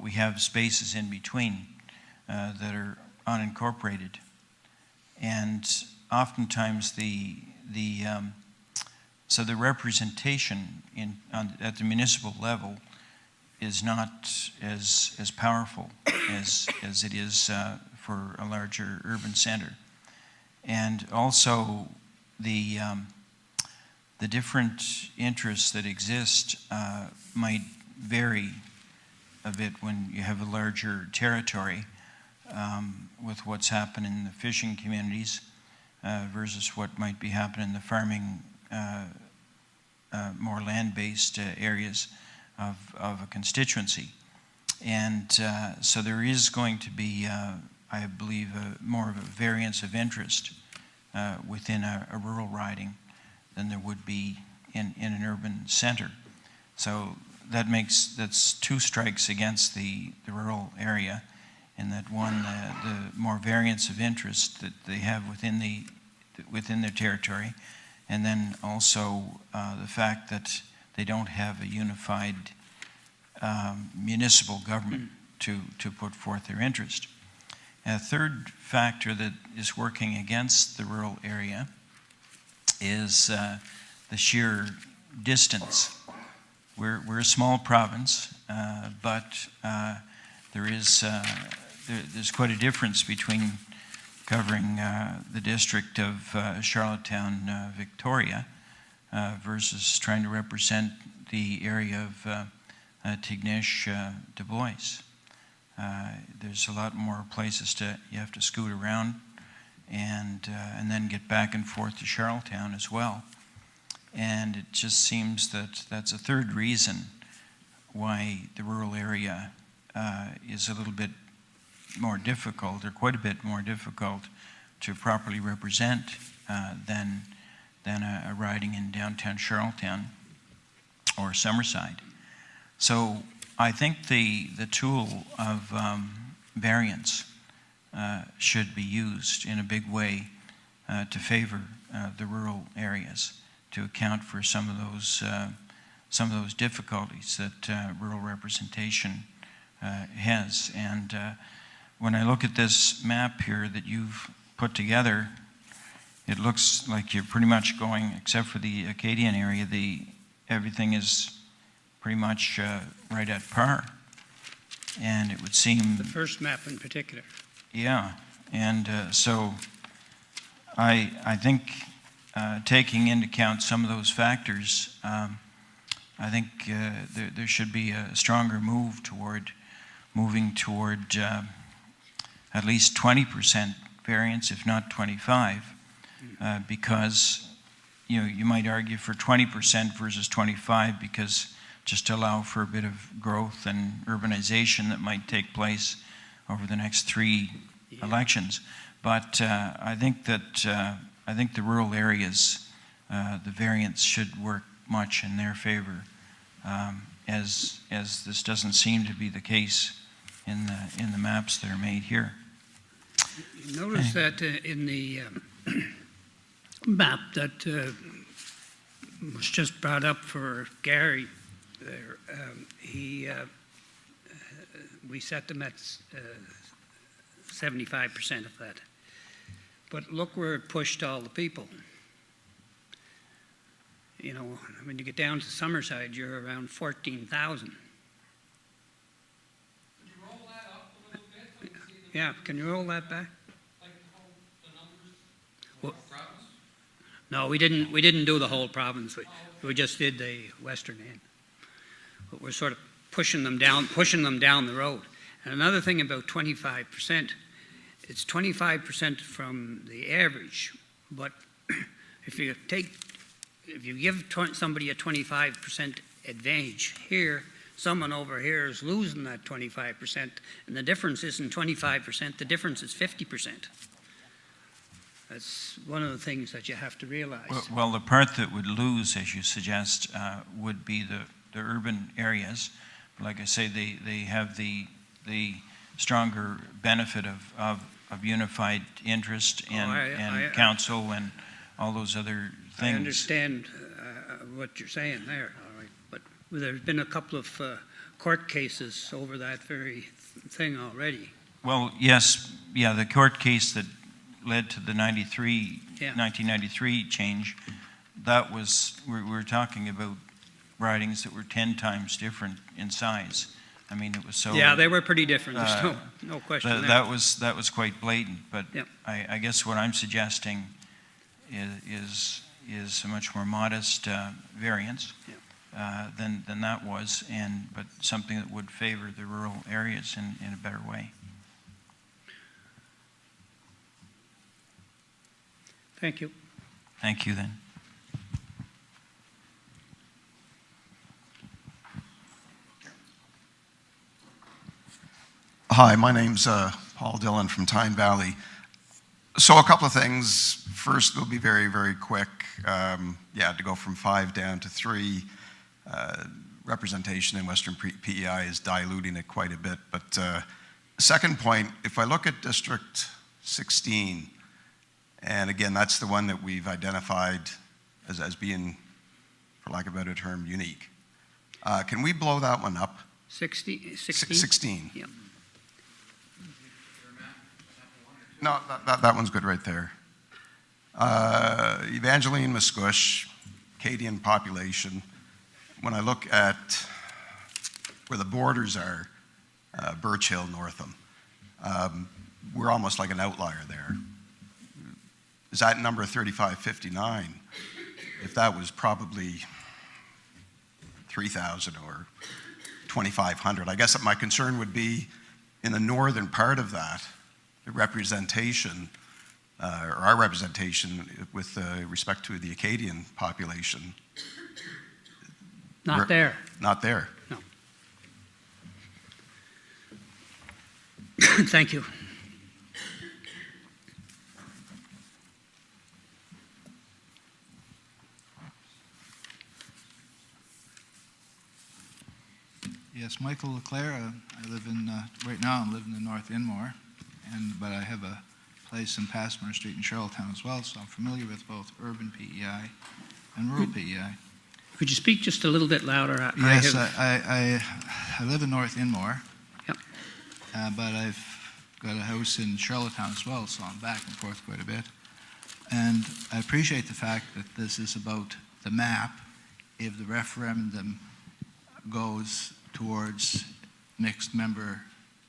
I: we have spaces in between that are unincorporated. And oftentimes so the representation at the municipal level is not as powerful as it is for a larger urban center. And also the different interests that exist might vary a bit when you have a larger territory with what's happened in the fishing communities versus what might be happening in the farming, more land-based areas of a constituency. And so there is going to be, I believe, more of a variance of interest within a rural riding than there would be in an urban center. So that's two strikes against the rural area, in that one, the more variance of interest that they have within their territory, and then also the fact that they don't have a unified municipal government to put forth their interest. A third factor that is working against the rural area is the sheer distance. We're a small province, but there's quite a difference between covering the district of Charlottetown, Victoria, versus trying to represent the area of Tignish, Du Bois. There's a lot more places you have to scoot around and then get back and forth to Charlottetown as well. And it just seems that that's a third reason why the rural area is a little bit more difficult, or quite a bit more difficult, to properly represent than a riding in downtown Charlottetown or Summerside. So I think the tool of variance should be used in a big way to favor the rural areas, to account for some of those difficulties that rural representation has. And when I look at this map here that you've put together, it looks like you're pretty much going, except for the Acadian area, everything is pretty much right at par. And it would seem...
A: The first map in particular.
I: Yeah, and so I think taking into account some of those factors, I think there should be a stronger move moving toward at least 20% variance, if not 25%, because you might argue for 20% versus 25% because just to allow for a bit of growth and urbanization that might take place over the next 3 elections. But I think the rural areas, the variance should work much in their favor, as this doesn't seem to be the case in the maps that are made here.
A: You notice that in the map that was just brought up for Gary, there, we set them at 75% of that. But look where it pushed all the people. You know, when you get down to Summerside, you're around 14,000.
C: Can you roll that up a little bit?
A: Yeah, can you roll that back?
C: Like the numbers
A: Well, No, we didn't do the whole province. We just did the western end. But we're sort of pushing them down the road. And another thing about 25%, it's 25% from the average. But if you give somebody a 25% advantage here, someone over here is losing that 25%, and the difference isn't 25%, the difference is 50%. That's one of the things that you have to realize.
I: Well, the part that would lose, as you suggest, would be the urban areas. Like I say, they have the stronger benefit of unified interest and council and all those other things.
A: I understand what you're saying there, all right, but there's been a couple of court cases over that very thing already.
I: Well, yes, yeah, the court case that led to the 1993 change, that was, we're talking about ridings that were 10 times different in size. I mean, it was so...
A: Yeah, they were pretty different, there's no question there.
I: That was quite blatant, but
A: Yep.
I: I guess what I'm suggesting is a much more modest variance than that was, but something that would favor the rural areas in a better way.
A: Thank you.
I: Thank you, then.
J: Hi, my name's Paul Dillon from Tyne Valley. So a couple of things. First, they'll be very, very quick. To go from 5 down to 3, representation in Western PEI is diluting it quite a bit. But second point, if I look at District 16, and again, that's the one that we've identified as being, for lack of a better term, unique. Can we blow that one up?
A: 16?
J: 16.
A: Yep.
J: No, that one's good right there. Evangeline Musquesh, Acadian population. When I look at where the borders are, Birch Hill, Northam, we're almost like an outlier there. Is that number 3559? If that was probably 3,000 or 2,500, I guess that my concern would be in the northern part of that, the representation, or our representation with respect to the Acadian population.
A: Not there.
J: Not there.
A: No. Thank you.
K: Yes, Michael Leclerc. I live in, right now I'm living in North Inmore, but I have a place in Passmore Street in Charlottetown as well, so I'm familiar with both urban PEI and rural PEI.
A: Could you speak just a little bit louder?
K: Yes, I live in North Inmore,
A: Yep.
K: But I've got a house in Charlottetown as well, so I'm back and forth quite a bit. And I appreciate the fact that this is about the map. If the referendum goes towards mixed member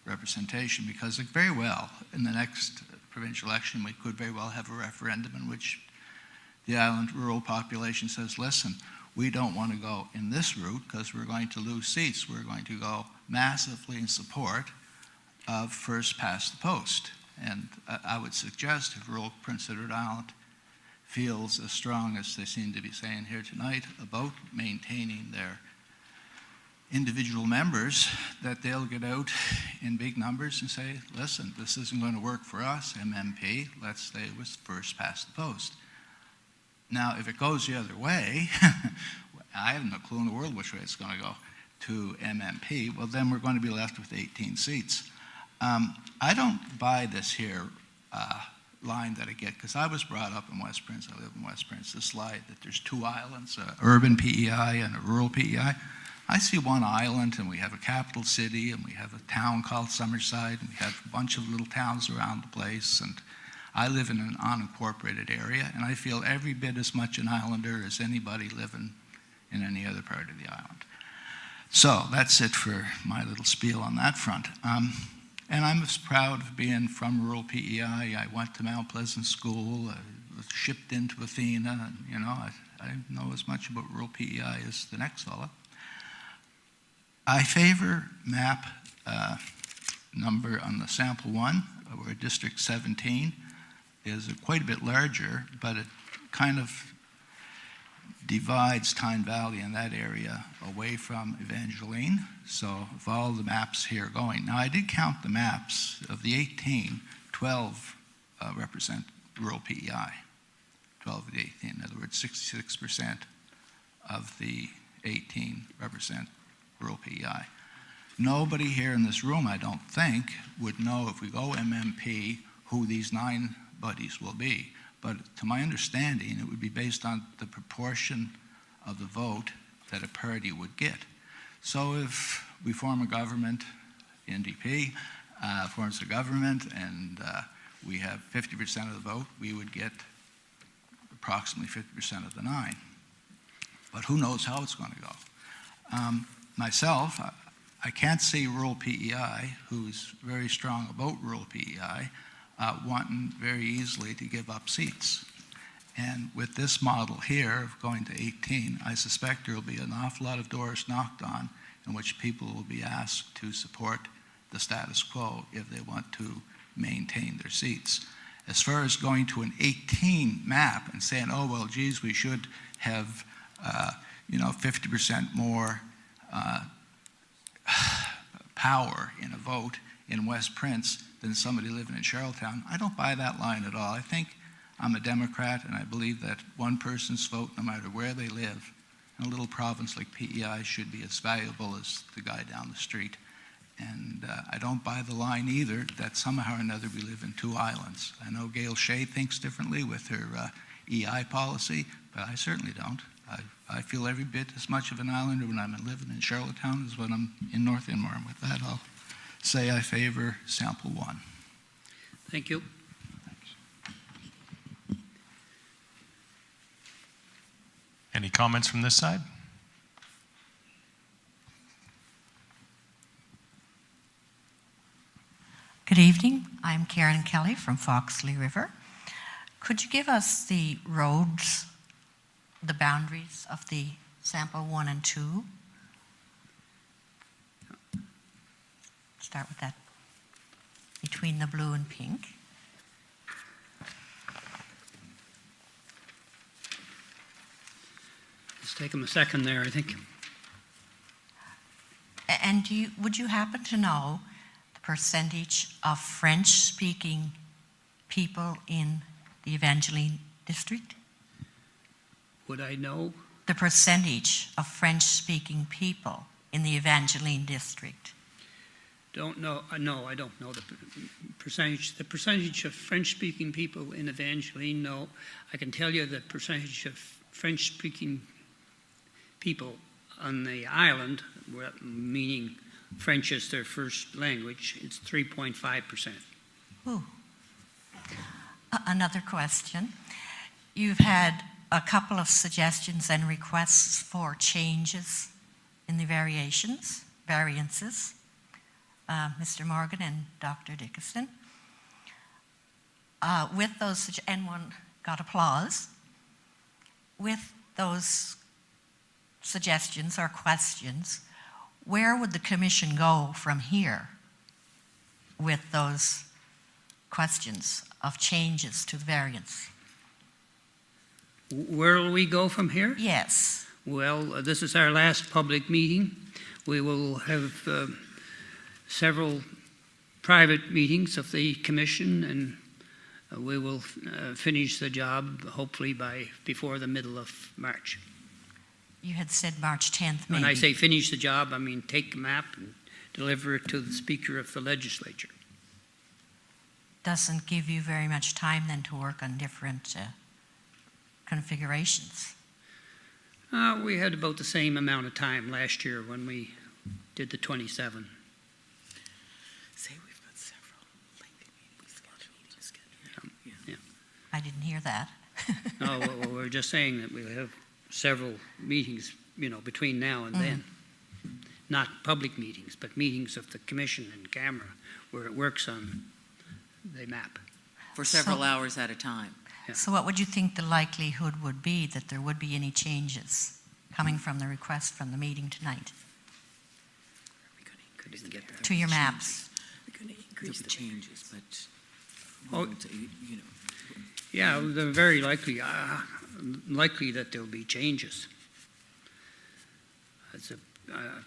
K: representation, because like very well in the next provincial election we could very well have a referendum in which the island rural population says, listen, we don't want to go in this route because we're going to lose seats. We're going to go massively in support of first past the post. And I would suggest if rural Prince Edward Island feels as strong as they seem to be saying here tonight about maintaining their individual members, that they'll get out in big numbers and say, listen, this isn't going to work for us, MMP, let's stay with first past the post. Now, if it goes the other way, I have no clue in the world which way it's going to go to MMP, well, then we're going to be left with 18 seats. I don't buy this here line that I get, because I was brought up in West Prince, I live in West Prince, this slide that there's 2 islands, urban PEI and a rural PEI. I see one island, and we have a capital city, and we have a town called Summerside, and we have a bunch of little towns around the place, and I live in an unincorporated area, and I feel every bit as much an islander as anybody living in any other part of the island. So that's it for my little spiel on that front. And I'm as proud of being from rural PEI. I went to Mount Pleasant School, shipped into Athena, and, you know, I know as much about rural PEI as the next fella. I favor map number on the sample one, where District 17 is quite a bit larger, but it kind of divides Tyne Valley in that area away from Evangeline. So of all the maps here going, now I did count the maps of the 18, 12 represent rural PEI, 12 of the 18. In other words, 66% of the 18 represent rural PEI. Nobody here in this room, I don't think, would know if we go MMP who these 9 buddies will be. But to my understanding, it would be based on the proportion of the vote that a party would get. So if we form a government, NDP forms a government, and we have 50% of the vote, we would get approximately 50% of the 9. But who knows how it's going to go. Myself, I can't see rural PEI, who's very strong about rural PEI, wanting very easily to give up seats. And with this model here of going to 18, I suspect there will be an awful lot of doors knocked on in which people will be asked to support the status quo if they want to maintain their seats. As far as going to an 18 map and saying, oh, well, geez, we should have, 50% more power in a vote in West Prince than somebody living in Charlottetown, I don't buy that line at all. I think I'm a Democrat, and I believe that one person's vote, no matter where they live, in a little province like PEI should be as valuable as the guy down the street. And I don't buy the line either that somehow or another we live in 2 islands. I know Gail Shea thinks differently with her EI policy, but I certainly don't. I feel every bit as much of an islander when I'm living in Charlottetown as when I'm in North Inmore. And with that, I'll say I favor sample 1.
A: Thank you.
B: Any comments from this side?
L: Good evening. I'm Karen Kelly from Foxley River. Could you give us the roads, the boundaries of the sample 1 and 2? Start with that, between the blue and pink.
A: Let's take them a second there, I think.
L: And would you happen to know the percentage of French-speaking people in the Evangeline district?
A: Would I know?
L: The percentage of French-speaking people in the Evangeline district.
A: Don't know. No, I don't know the percentage. The percentage of French-speaking people in Evangeline, no. I can tell you the percentage of French-speaking people on the island, meaning French is their first language, it's 3.5%.
L: Ooh. Another question. You've had a couple of suggestions and requests for changes in the variances, Mr. Morgan and Dr. Dickinson. With those, and one got applause, with those suggestions or questions, where would the commission go from here with those questions of changes to the variance?
A: Where will we go from here?
L: Yes.
A: Well, this is our last public meeting. We will have several private meetings of the commission, and we will finish the job hopefully before the middle of March.
L: You had said March 10th, maybe.
A: When I say finish the job, I mean take a map and deliver it to the Speaker of the Legislature.
L: Doesn't give you very much time then to work on different configurations.
A: We had about the same amount of time last year when we did the 27.
M: Say we've got several lengthy meetings scheduled.
A: Yeah.
L: I didn't hear that.
A: No, well, we're just saying that we'll have several meetings, between now and then. Not public meetings, but meetings of the commission and camera where it works on the map.
M: For several hours at a time.
A: Yeah.
L: So what would you think the likelihood would be that there would be any changes coming from the request from the meeting tonight to your maps?
M: We're going to increase the changes, but,
A: Oh.
M: you know,
A: Yeah, they're very likely that there'll be changes. It's a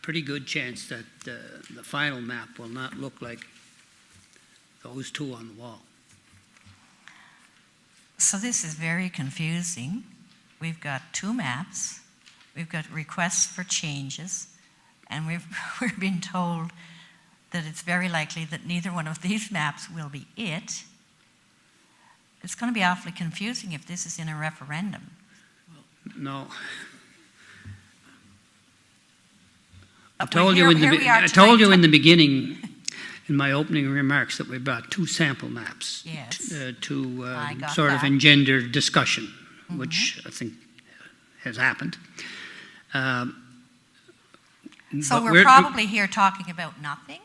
A: pretty good chance that the final map will not look like those two on the wall.
L: So this is very confusing. We've got two maps, we've got requests for changes, and we're being told that it's very likely that neither one of these maps will be it. It's going to be awfully confusing if this is in a referendum.
A: No. I
L: Well,
A: told
L: here
A: you
L: we are
A: in
L: tonight.
A: the beginning, in my opening remarks, that we brought two sample maps
L: Yes.
A: to
L: I got
A: sort of
L: that.
A: engender discussion, which I think has happened.
L: So
A: But
L: we're probably here talking about nothing?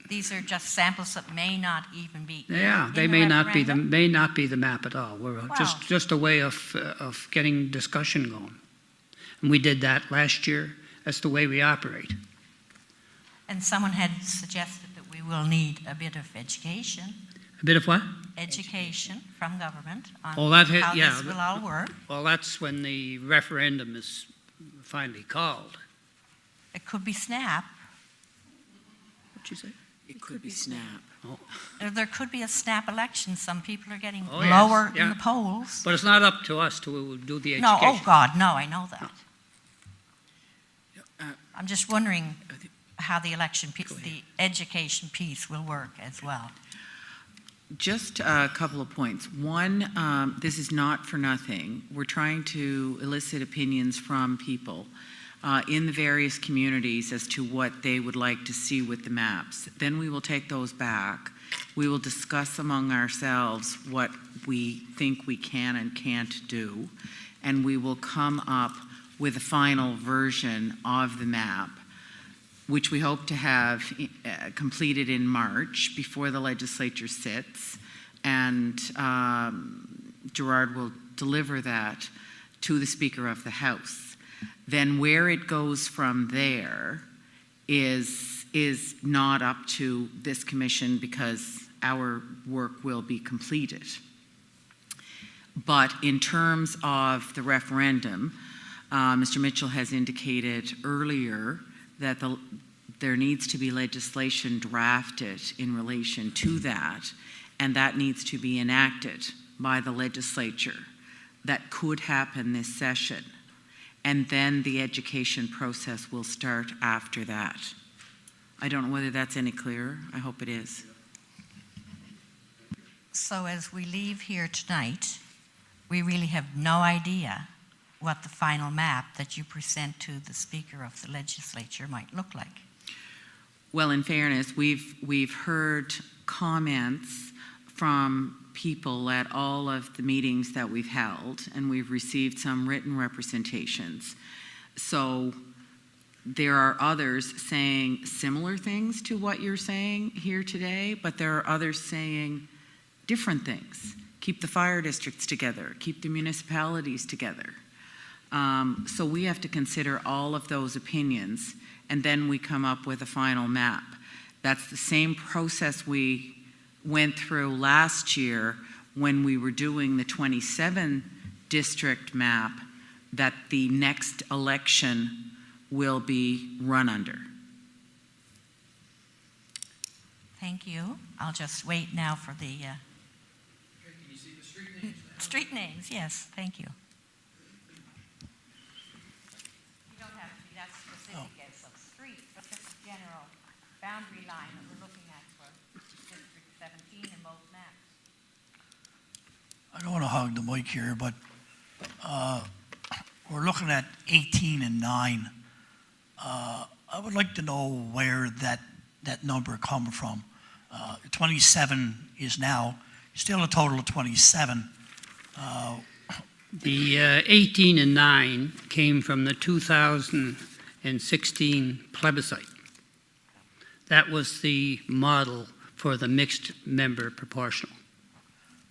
L: These are just samples that may not even be in
A: they
L: the
A: may not be
L: referendum?
A: the map at all. We're
L: Well.
A: just a way of getting discussion going. And we did that last year. That's the way we operate.
L: And someone had suggested that we will need a bit of education.
A: A bit of what?
L: Education from government on
A: Oh, that
L: how
A: yeah.
L: this will all work.
A: Well, that's when the referendum is finally called.
L: It could be SNAP,
A: What'd you say?
M: it could be SNAP.
L: or there could be a SNAP election. Some people are getting
A: Oh, yes,
L: lower in
A: yeah.
L: the polls.
A: But it's not up to us to do the education.
L: No, oh God, no, I know that.
M: Uh,
L: I'm just wondering how the election piece, the education piece will work as well.
M: Just a couple of points. One, this is not for nothing. We're trying to elicit opinions from people in the various communities as to what they would like to see with the maps. Then we will take those back. We will discuss among ourselves what we think we can and can't do, and we will come up with a final version of the map, which we hope to have completed in March before the legislature sits, and Gerard will deliver that to the Speaker of the House. Then where it goes from there is not up to this commission because our work will be completed. But in terms of the referendum, Mr. Mitchell has indicated earlier that there needs to be legislation drafted in relation to that, and that needs to be enacted by the legislature. That could happen this session. And then the education process will start after that. I don't know whether that's any clearer. I hope it is.
L: So as we leave here tonight, we really have no idea what the final map that you present to the Speaker of the Legislature might look like.
M: Well, in fairness, we've heard comments from people at all of the meetings that we've held, and we've received some written representations. So there are others saying similar things to what you're saying here today, but there are others saying different things. Keep the fire districts together, keep the municipalities together. So we have to consider all of those opinions, and then we come up with a final map. That's the same process we went through last year when we were doing the 27 district map that the next election will be run under.
L: Thank you. I'll just wait now for the
B: Can you see the street names?
L: street names. Yes, thank you. You don't have to be that specific as a street, but just a general boundary line that we're looking at for District 17 in both maps.
D: I don't want to hog the mic here, but we're looking at 18 and 9. I would like to know where that number come from. 27 is now still a total of 27.
A: The 18 and 9 came from the 2016 plebiscite. That was the model for the mixed member proportional.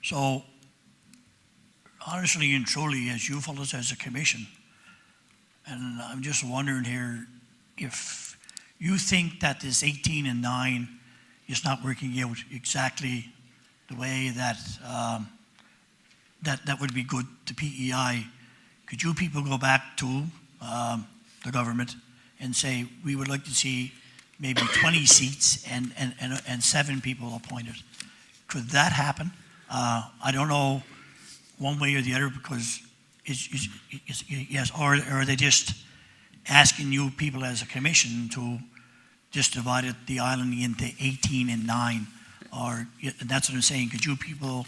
D: So honestly and truly, as you fellows as a commission, and I'm just wondering here, if you think that this 18 and 9 is not working out exactly the way that that would be good to PEI, could you people go back to the government and say, we would like to see maybe 20 seats and 7 people appointed? Could that happen? I don't know one way or the other, because yes, or are they just asking you people as a commission to just divide the island into 18 and 9? Or that's what I'm saying. Could you people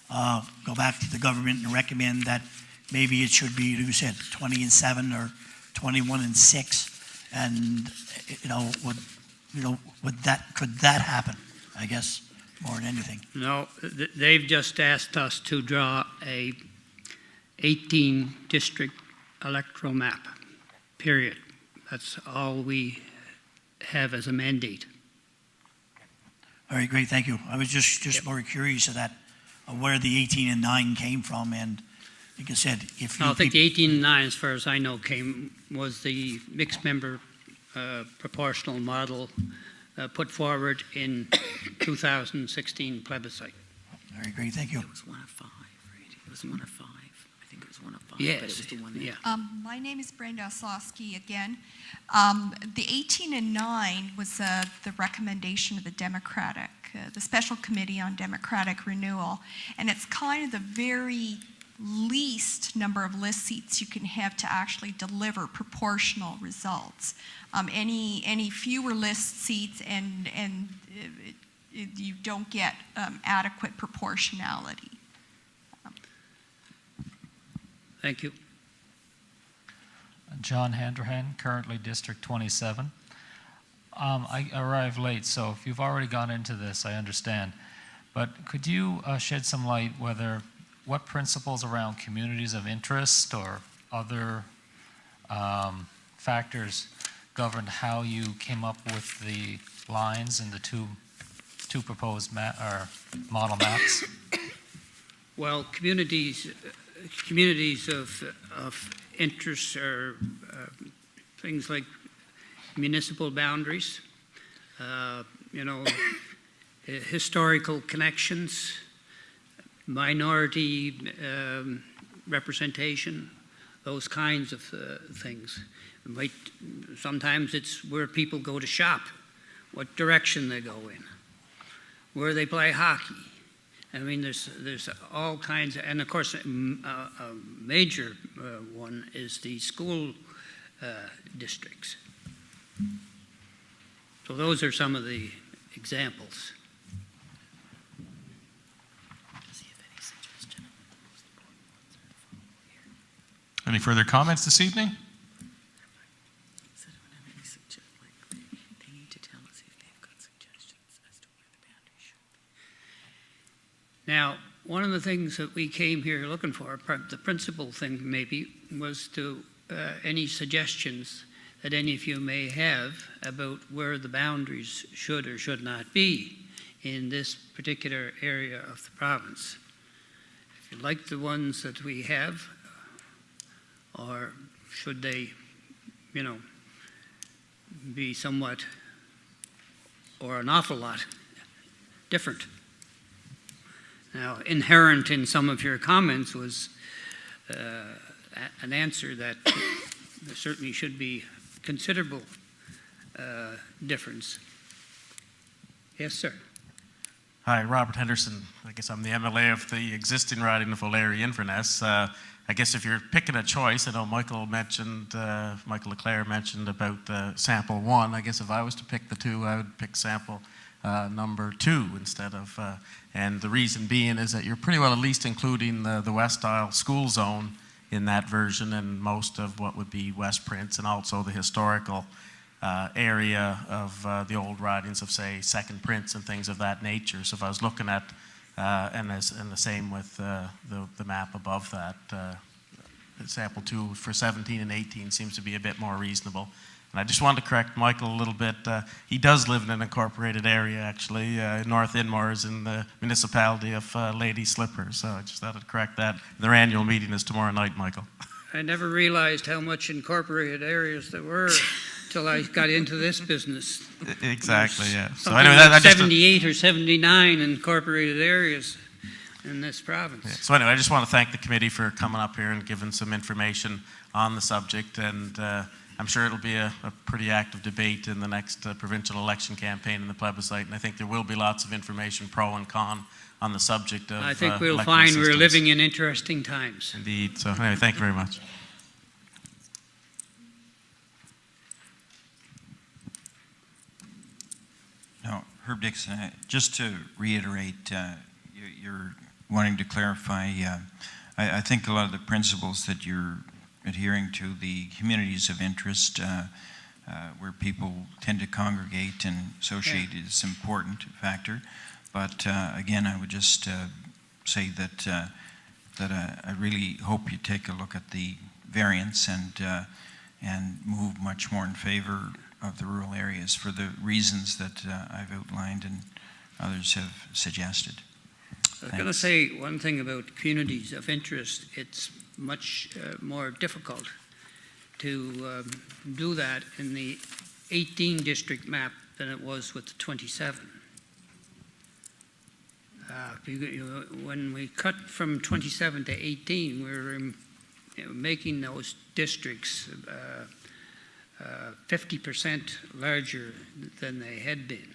D: go back to the government and recommend that maybe it should be, like you said, 20 and 7 or 21 and 6? And could that happen? I guess more than anything.
A: No, they've just asked us to draw a 18 district electoral map, period. That's all we have as a mandate.
D: All right, great, thank you. I was just more curious of that, of where the 18 and 9 came from, and like I said, if you...
A: I think the 18 and 9, as far as I know, was the mixed member proportional model put forward in 2016 plebiscite.
D: All right, great, thank you.
M: It was one of 5, right? It was one of 5. I think it was one of 5.
A: Yes,
M: But it was the one that...
A: yeah.
F: My name is Brenda Oslowski again. The 18 and 9 was the recommendation of the Democratic, the Special Committee on Democratic Renewal, and it's kind of the very least number of list seats you can have to actually deliver proportional results. Any fewer list seats and you don't get adequate proportionality.
A: Thank you.
N: John Handrahan, currently District 27. I arrived late, so if you've already gone into this, I understand. But could you shed some light what principles around communities of interest or other factors governed how you came up with the lines in the two proposed model maps?
A: Well, communities of interest are things like municipal boundaries, historical connections, minority representation, those kinds of things. Sometimes it's where people go to shop, what direction they go in, where they play hockey. I mean, there's all kinds of, and of course, a major one is the school districts. So those are some of the examples.
B: Any further comments this evening?
A: Now, one of the things that we came here looking for, the principal thing maybe, was to any suggestions that any of you may have about where the boundaries should or should not be in this particular area of the province. If you like the ones that we have, or should they, be somewhat or an awful lot different? Now, inherent in some of your comments was an answer that there certainly should be considerable difference. Yes, sir.
O: Hi, Robert Henderson. I guess I'm the MLA of the existing riding of O'Leary-Inverness. I guess if you're picking a choice, I know Michael Leclerc mentioned about sample 1. I guess if I was to pick the 2, I would pick sample number 2 instead of, and the reason being is that you're pretty well at least including the Westisle school zone in that version and most of what would be West Prince and also the historical area of the old ridings of, say, Second Prince and things of that nature. So if I was looking at, and the same with the map above that, sample 2 for 17 and 18 seems to be a bit more reasonable. And I just wanted to correct Michael a little bit. He does live in an incorporated area, actually. North Inmore is in the municipality of Lady Slipper. So I just thought I'd correct that. Their annual meeting is tomorrow night, Michael.
A: I never realized how much incorporated areas there were till I got into this business.
O: Exactly, yeah. So
A: Something
O: anyway,
A: like 78 or 79 incorporated areas in this province.
O: Yeah. So anyway, I just want to thank the committee for coming up here and giving some information on the subject, and I'm sure it'll be a pretty active debate in the next provincial election campaign and the plebiscite, and I think there will be lots of information, pro and con, on the subject of
A: I think we'll
O: electoral
A: find
O: systems.
A: we're living in interesting times.
O: Indeed. So anyway, thank you very much.
I: Now, Herb Dixon, just to reiterate, you're wanting to clarify, I think a lot of the principles that you're adhering to, the communities of interest, where people tend to congregate and associate, is an important factor. But again, I would just say that I really hope you take a look at the variance and move much more in favor of the rural areas for the reasons that I've outlined and others have suggested.
A: I'm going to say one thing about communities of interest. It's much more difficult to do that in the 18 district map than it was with the 27. When we cut from 27 to 18, we were making those districts 50% larger than they had been.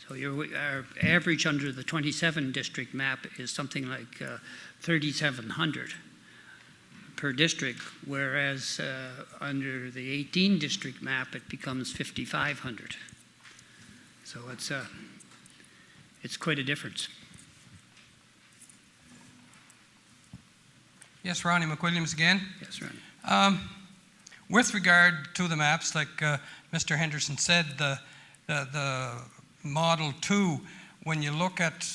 A: So our average under the 27 district map is something like 3,700 per district, whereas under the 18 district map it becomes 5,500. So it's quite a difference.
C: Yes, Ronnie McWilliams again.
A: Yes, Ronnie.
C: With regard to the maps, like Mr. Henderson said, the Model 2, when you look at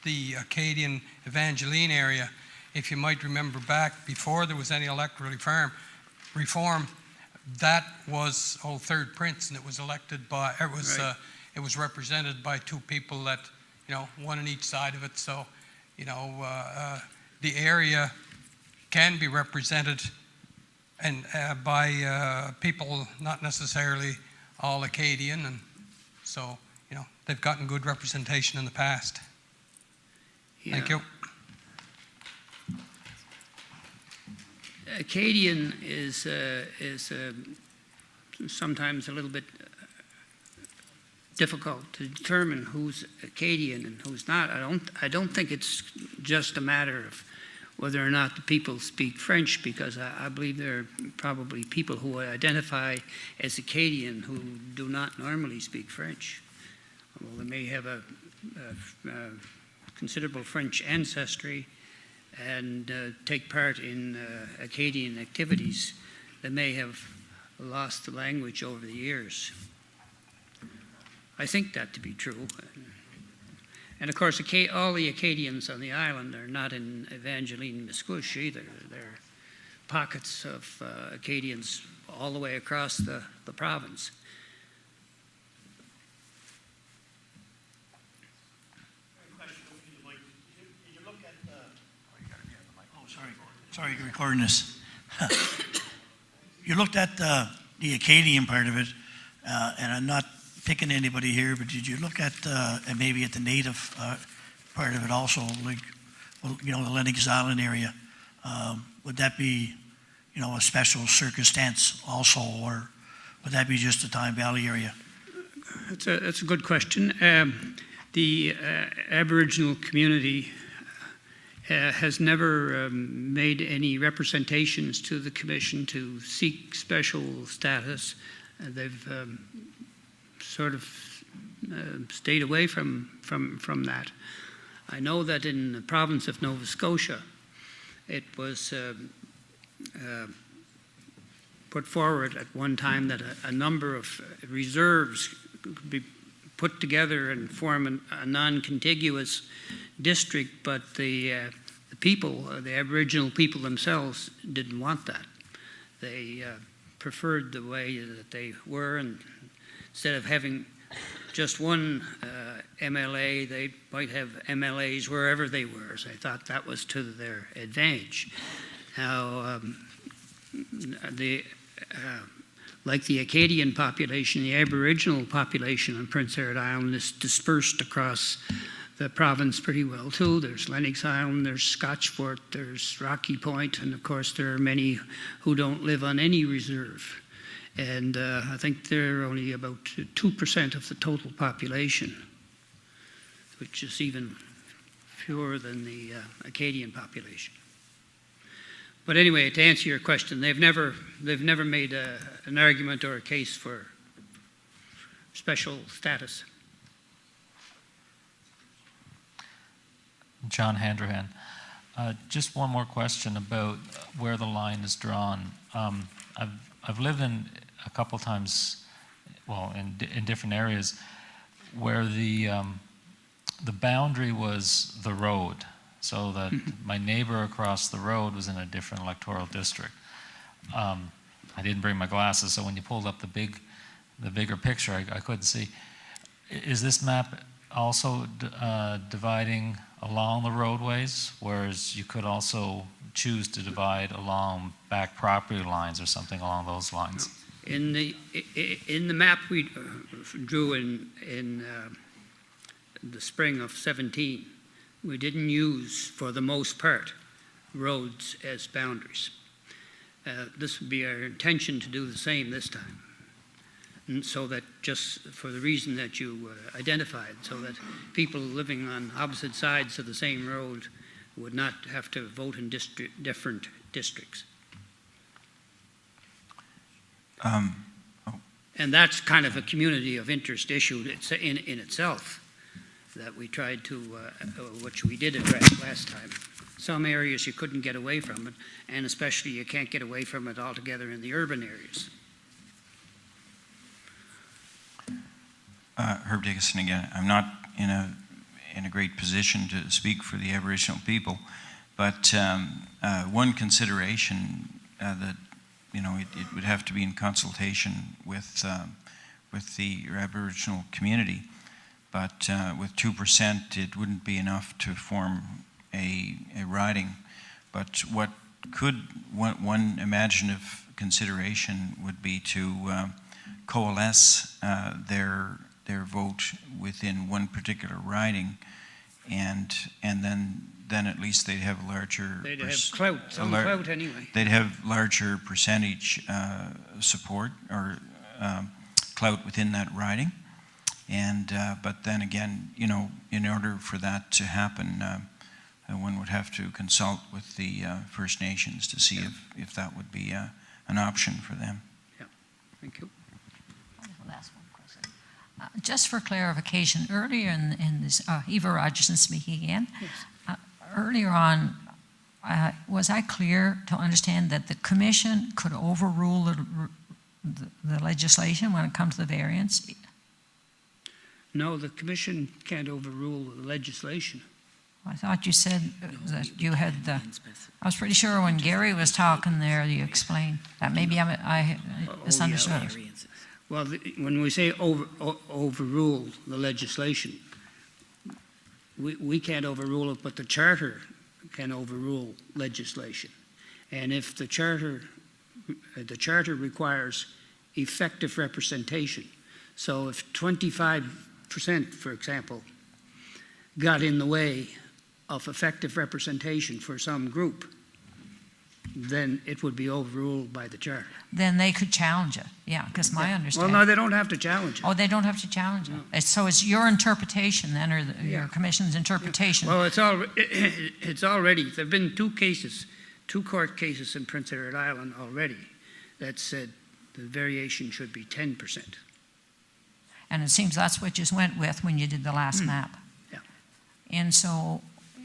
C: the Acadian Evangeline area, if you might remember back before there was any electoral reform, that was Old Third Prince, and it was elected by, it was represented by two people that, one on each side of it. So, the area can be represented and by people not necessarily all Acadian, and so they've gotten good representation in the past. Yeah. Thank you.
A: Acadian is sometimes a little bit difficult to determine who's Acadian and who's not. I don't think it's just a matter of whether or not the people speak French, because I believe there are probably people who identify as Acadian who do not normally speak French. Well, they may have a considerable French ancestry and take part in Acadian activities. They may have lost the language over the years. I think that to be true. And of course, all the Acadians on the island are not in Evangeline Miscouche either. There are pockets of Acadians all the way across the province.
D: Sorry, you're recording this. You looked at the Acadian part of it, and I'm not picking anybody here, but did you look at and maybe at the native part of it also, like the Lennox Island area? Would that be, a special circumstance also, or would that be just the Tyne Valley area?
A: That's a good question. The Aboriginal community has never made any representations to the Commission to seek special status. They've sort of stayed away from that. I know that in the province of Nova Scotia, it was put forward at one time that a number of reserves could be put together and form a non-contiguous district, but the people, the Aboriginal people themselves, didn't want that. They preferred the way that they were, and instead of having just one MLA, they might have MLAs wherever they were. So I thought that was to their advantage. Now, like the Acadian population, the Aboriginal population on Prince Edward Island is dispersed across the province pretty well too. There's Lennox Island, there's Scotchfort, there's Rocky Point, and of course there are many who don't live on any reserve. And I think they're only about 2% of the total population, which is even fewer than the Acadian population. But anyway, to answer your question, they've never made an argument or a case for special status.
N: John Handrahan. Just one more question about where the line is drawn. I've lived in a couple times, well, in different areas where the boundary was the road, so that my neighbor across the road was in a different electoral district. I didn't bring my glasses, so when you pulled up the bigger picture, I couldn't see. Is this map also dividing along the roadways, whereas you could also choose to divide along back property lines or something along those lines?
A: In the map we drew in the spring of 17, we didn't use, for the most part, roads as boundaries. This would be our intention to do the same this time. And so that, just for the reason that you identified, so that people living on opposite sides of the same road would not have to vote in different districts. And that's kind of a community of interest issue in itself that we tried to, which we did address last time. Some areas you couldn't get away from it, and especially you can't get away from it altogether in the urban areas.
I: Herb Dickinson again. I'm not in a great position to speak for the Aboriginal people, but one consideration that it would have to be in consultation with the Aboriginal community, but with 2% it wouldn't be enough to form a riding. But what could one imaginative consideration would be to coalesce their vote within one particular riding, and then at least they'd have larger.
A: They'd have clout, some clout anyway.
I: They'd have larger percentage support or clout within that riding, and but then again, in order for that to happen, one would have to consult with the First Nations to see if that would be an option for them.
A: Yeah, thank you.
E: Last one question. Just for clarification, earlier in this, Eva Rogerson speaking again. Yes. Earlier on, was I clear to understand that the Commission could overrule the legislation when it comes to the variance?
A: No, the Commission can't overrule the legislation.
E: I thought you said that you had the, I was pretty sure when Gary was talking there, you explained that. Maybe I misunderstood.
A: Yeah. Well, when we say overrule the legislation, we can't overrule it, but the Charter can overrule legislation. And if the Charter requires effective representation, so if 25%, for example, got in the way of effective representation for some group, then it would be overruled by the Charter.
E: Then they could challenge it, yeah, because my understanding.
A: Well, no, they don't have to challenge it.
E: Oh, they don't have to challenge it. So it's your interpretation then, or your Commission's interpretation?
A: Well, it's already, there have been two court cases in Prince Edward Island already that said the variation should be 10%.
E: And it seems that's what you went with when you did the last map.
A: Yeah.
E: And so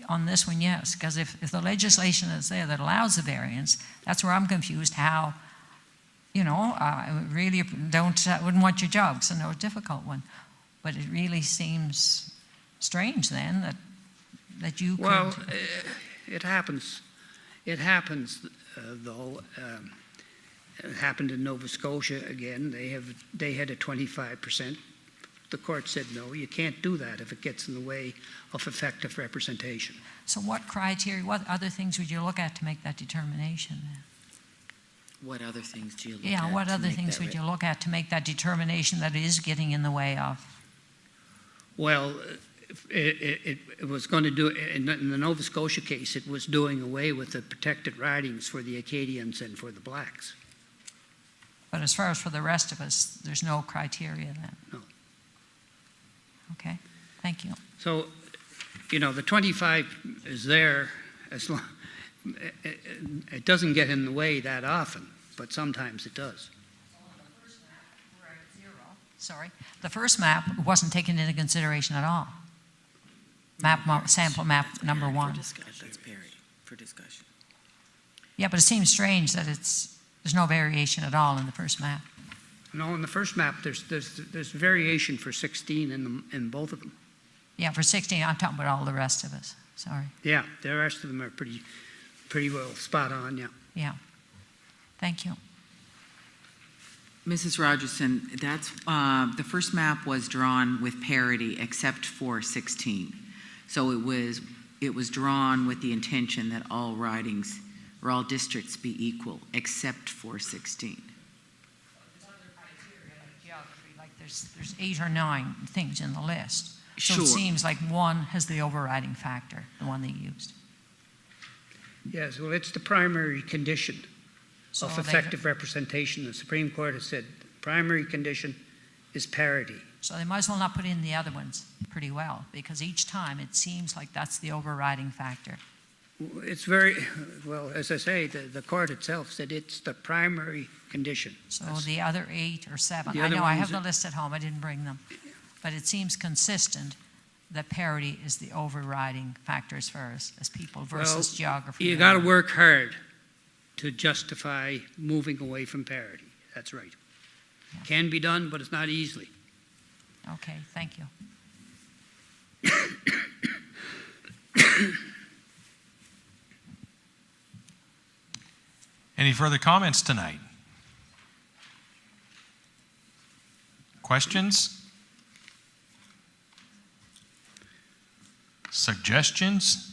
E: on this one, yes, because if the legislation is there that allows the variance, that's where I'm confused how, I really wouldn't want your job, because I know it's a difficult one. But it really seems strange then that you could.
A: Well, it happens. It happens, though. It happened in Nova Scotia again. They had a 25%. The court said, no, you can't do that if it gets in the way of effective representation.
E: So what criteria, what other things would you look at to make that determination then?
M: What other things do you look at?
E: Yeah, what
M: to
E: other
M: make
E: things
M: that
E: would you look at to make that determination that it is getting in the way of?
A: Well, it was going to do, in the Nova Scotia case, it was doing away with the protected ridings for the Acadians and for the blacks.
E: But as far as for the rest of us, there's no criteria then?
A: No.
E: Okay, thank you.
A: So, you know, the 25 is there as long, it doesn't get in the way that often, but sometimes it does.
E: Sorry, the first map wasn't taken into consideration at all. Sample map number 1.
M: That's Perry, for discussion.
E: Yeah, but it seems strange that there's no variation at all in the first map.
A: No, in the first map, there's variation for 16 in both of them.
E: Yeah, for 16, I'm talking about all the rest of us, sorry.
A: Yeah, the rest of them are pretty well spot on, yeah.
E: Yeah, thank you.
M: Mrs. Rogerson, that's, the first map was drawn with parity except for 16. So it was drawn with the intention that all ridings or all districts be equal except for 16.
E: There's other criteria like geography, like there's 8 or 9 things in the list. So
M: Sure.
E: it seems like one has the overriding factor, the one they used.
A: Yes, well, it's the primary condition
E: So
A: of
E: they-
A: effective representation. The Supreme Court has said the primary condition is parity.
E: So they might as well not put in the other ones pretty well, because each time it seems like that's the overriding factor.
A: It's very, well, as I say, the court itself said it's the primary condition.
E: So the other 8 or 7,
A: The
E: I
A: other
E: know I
A: ones
E: have the
A: are-
E: list at home, I didn't bring them. But it seems consistent that parity is the overriding factor as far as people versus
A: Well,
E: geography.
A: you got to work hard to justify moving away from parity. That's right. Can be done, but it's not easily.
E: Okay, thank you.
B: Any further comments tonight? Questions? Suggestions?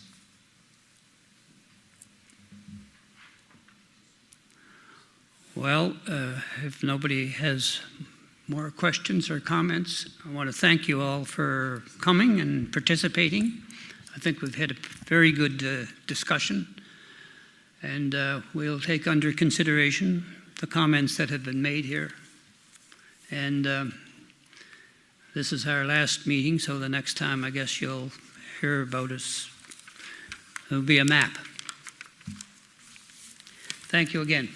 A: Well, if nobody has more questions or comments, I want to thank you all for coming and participating. I think we've had a very good discussion, and we'll take under consideration the comments that have been made here. And this is our last meeting, so the next time I guess you'll hear about us, there'll be a map. Thank you again.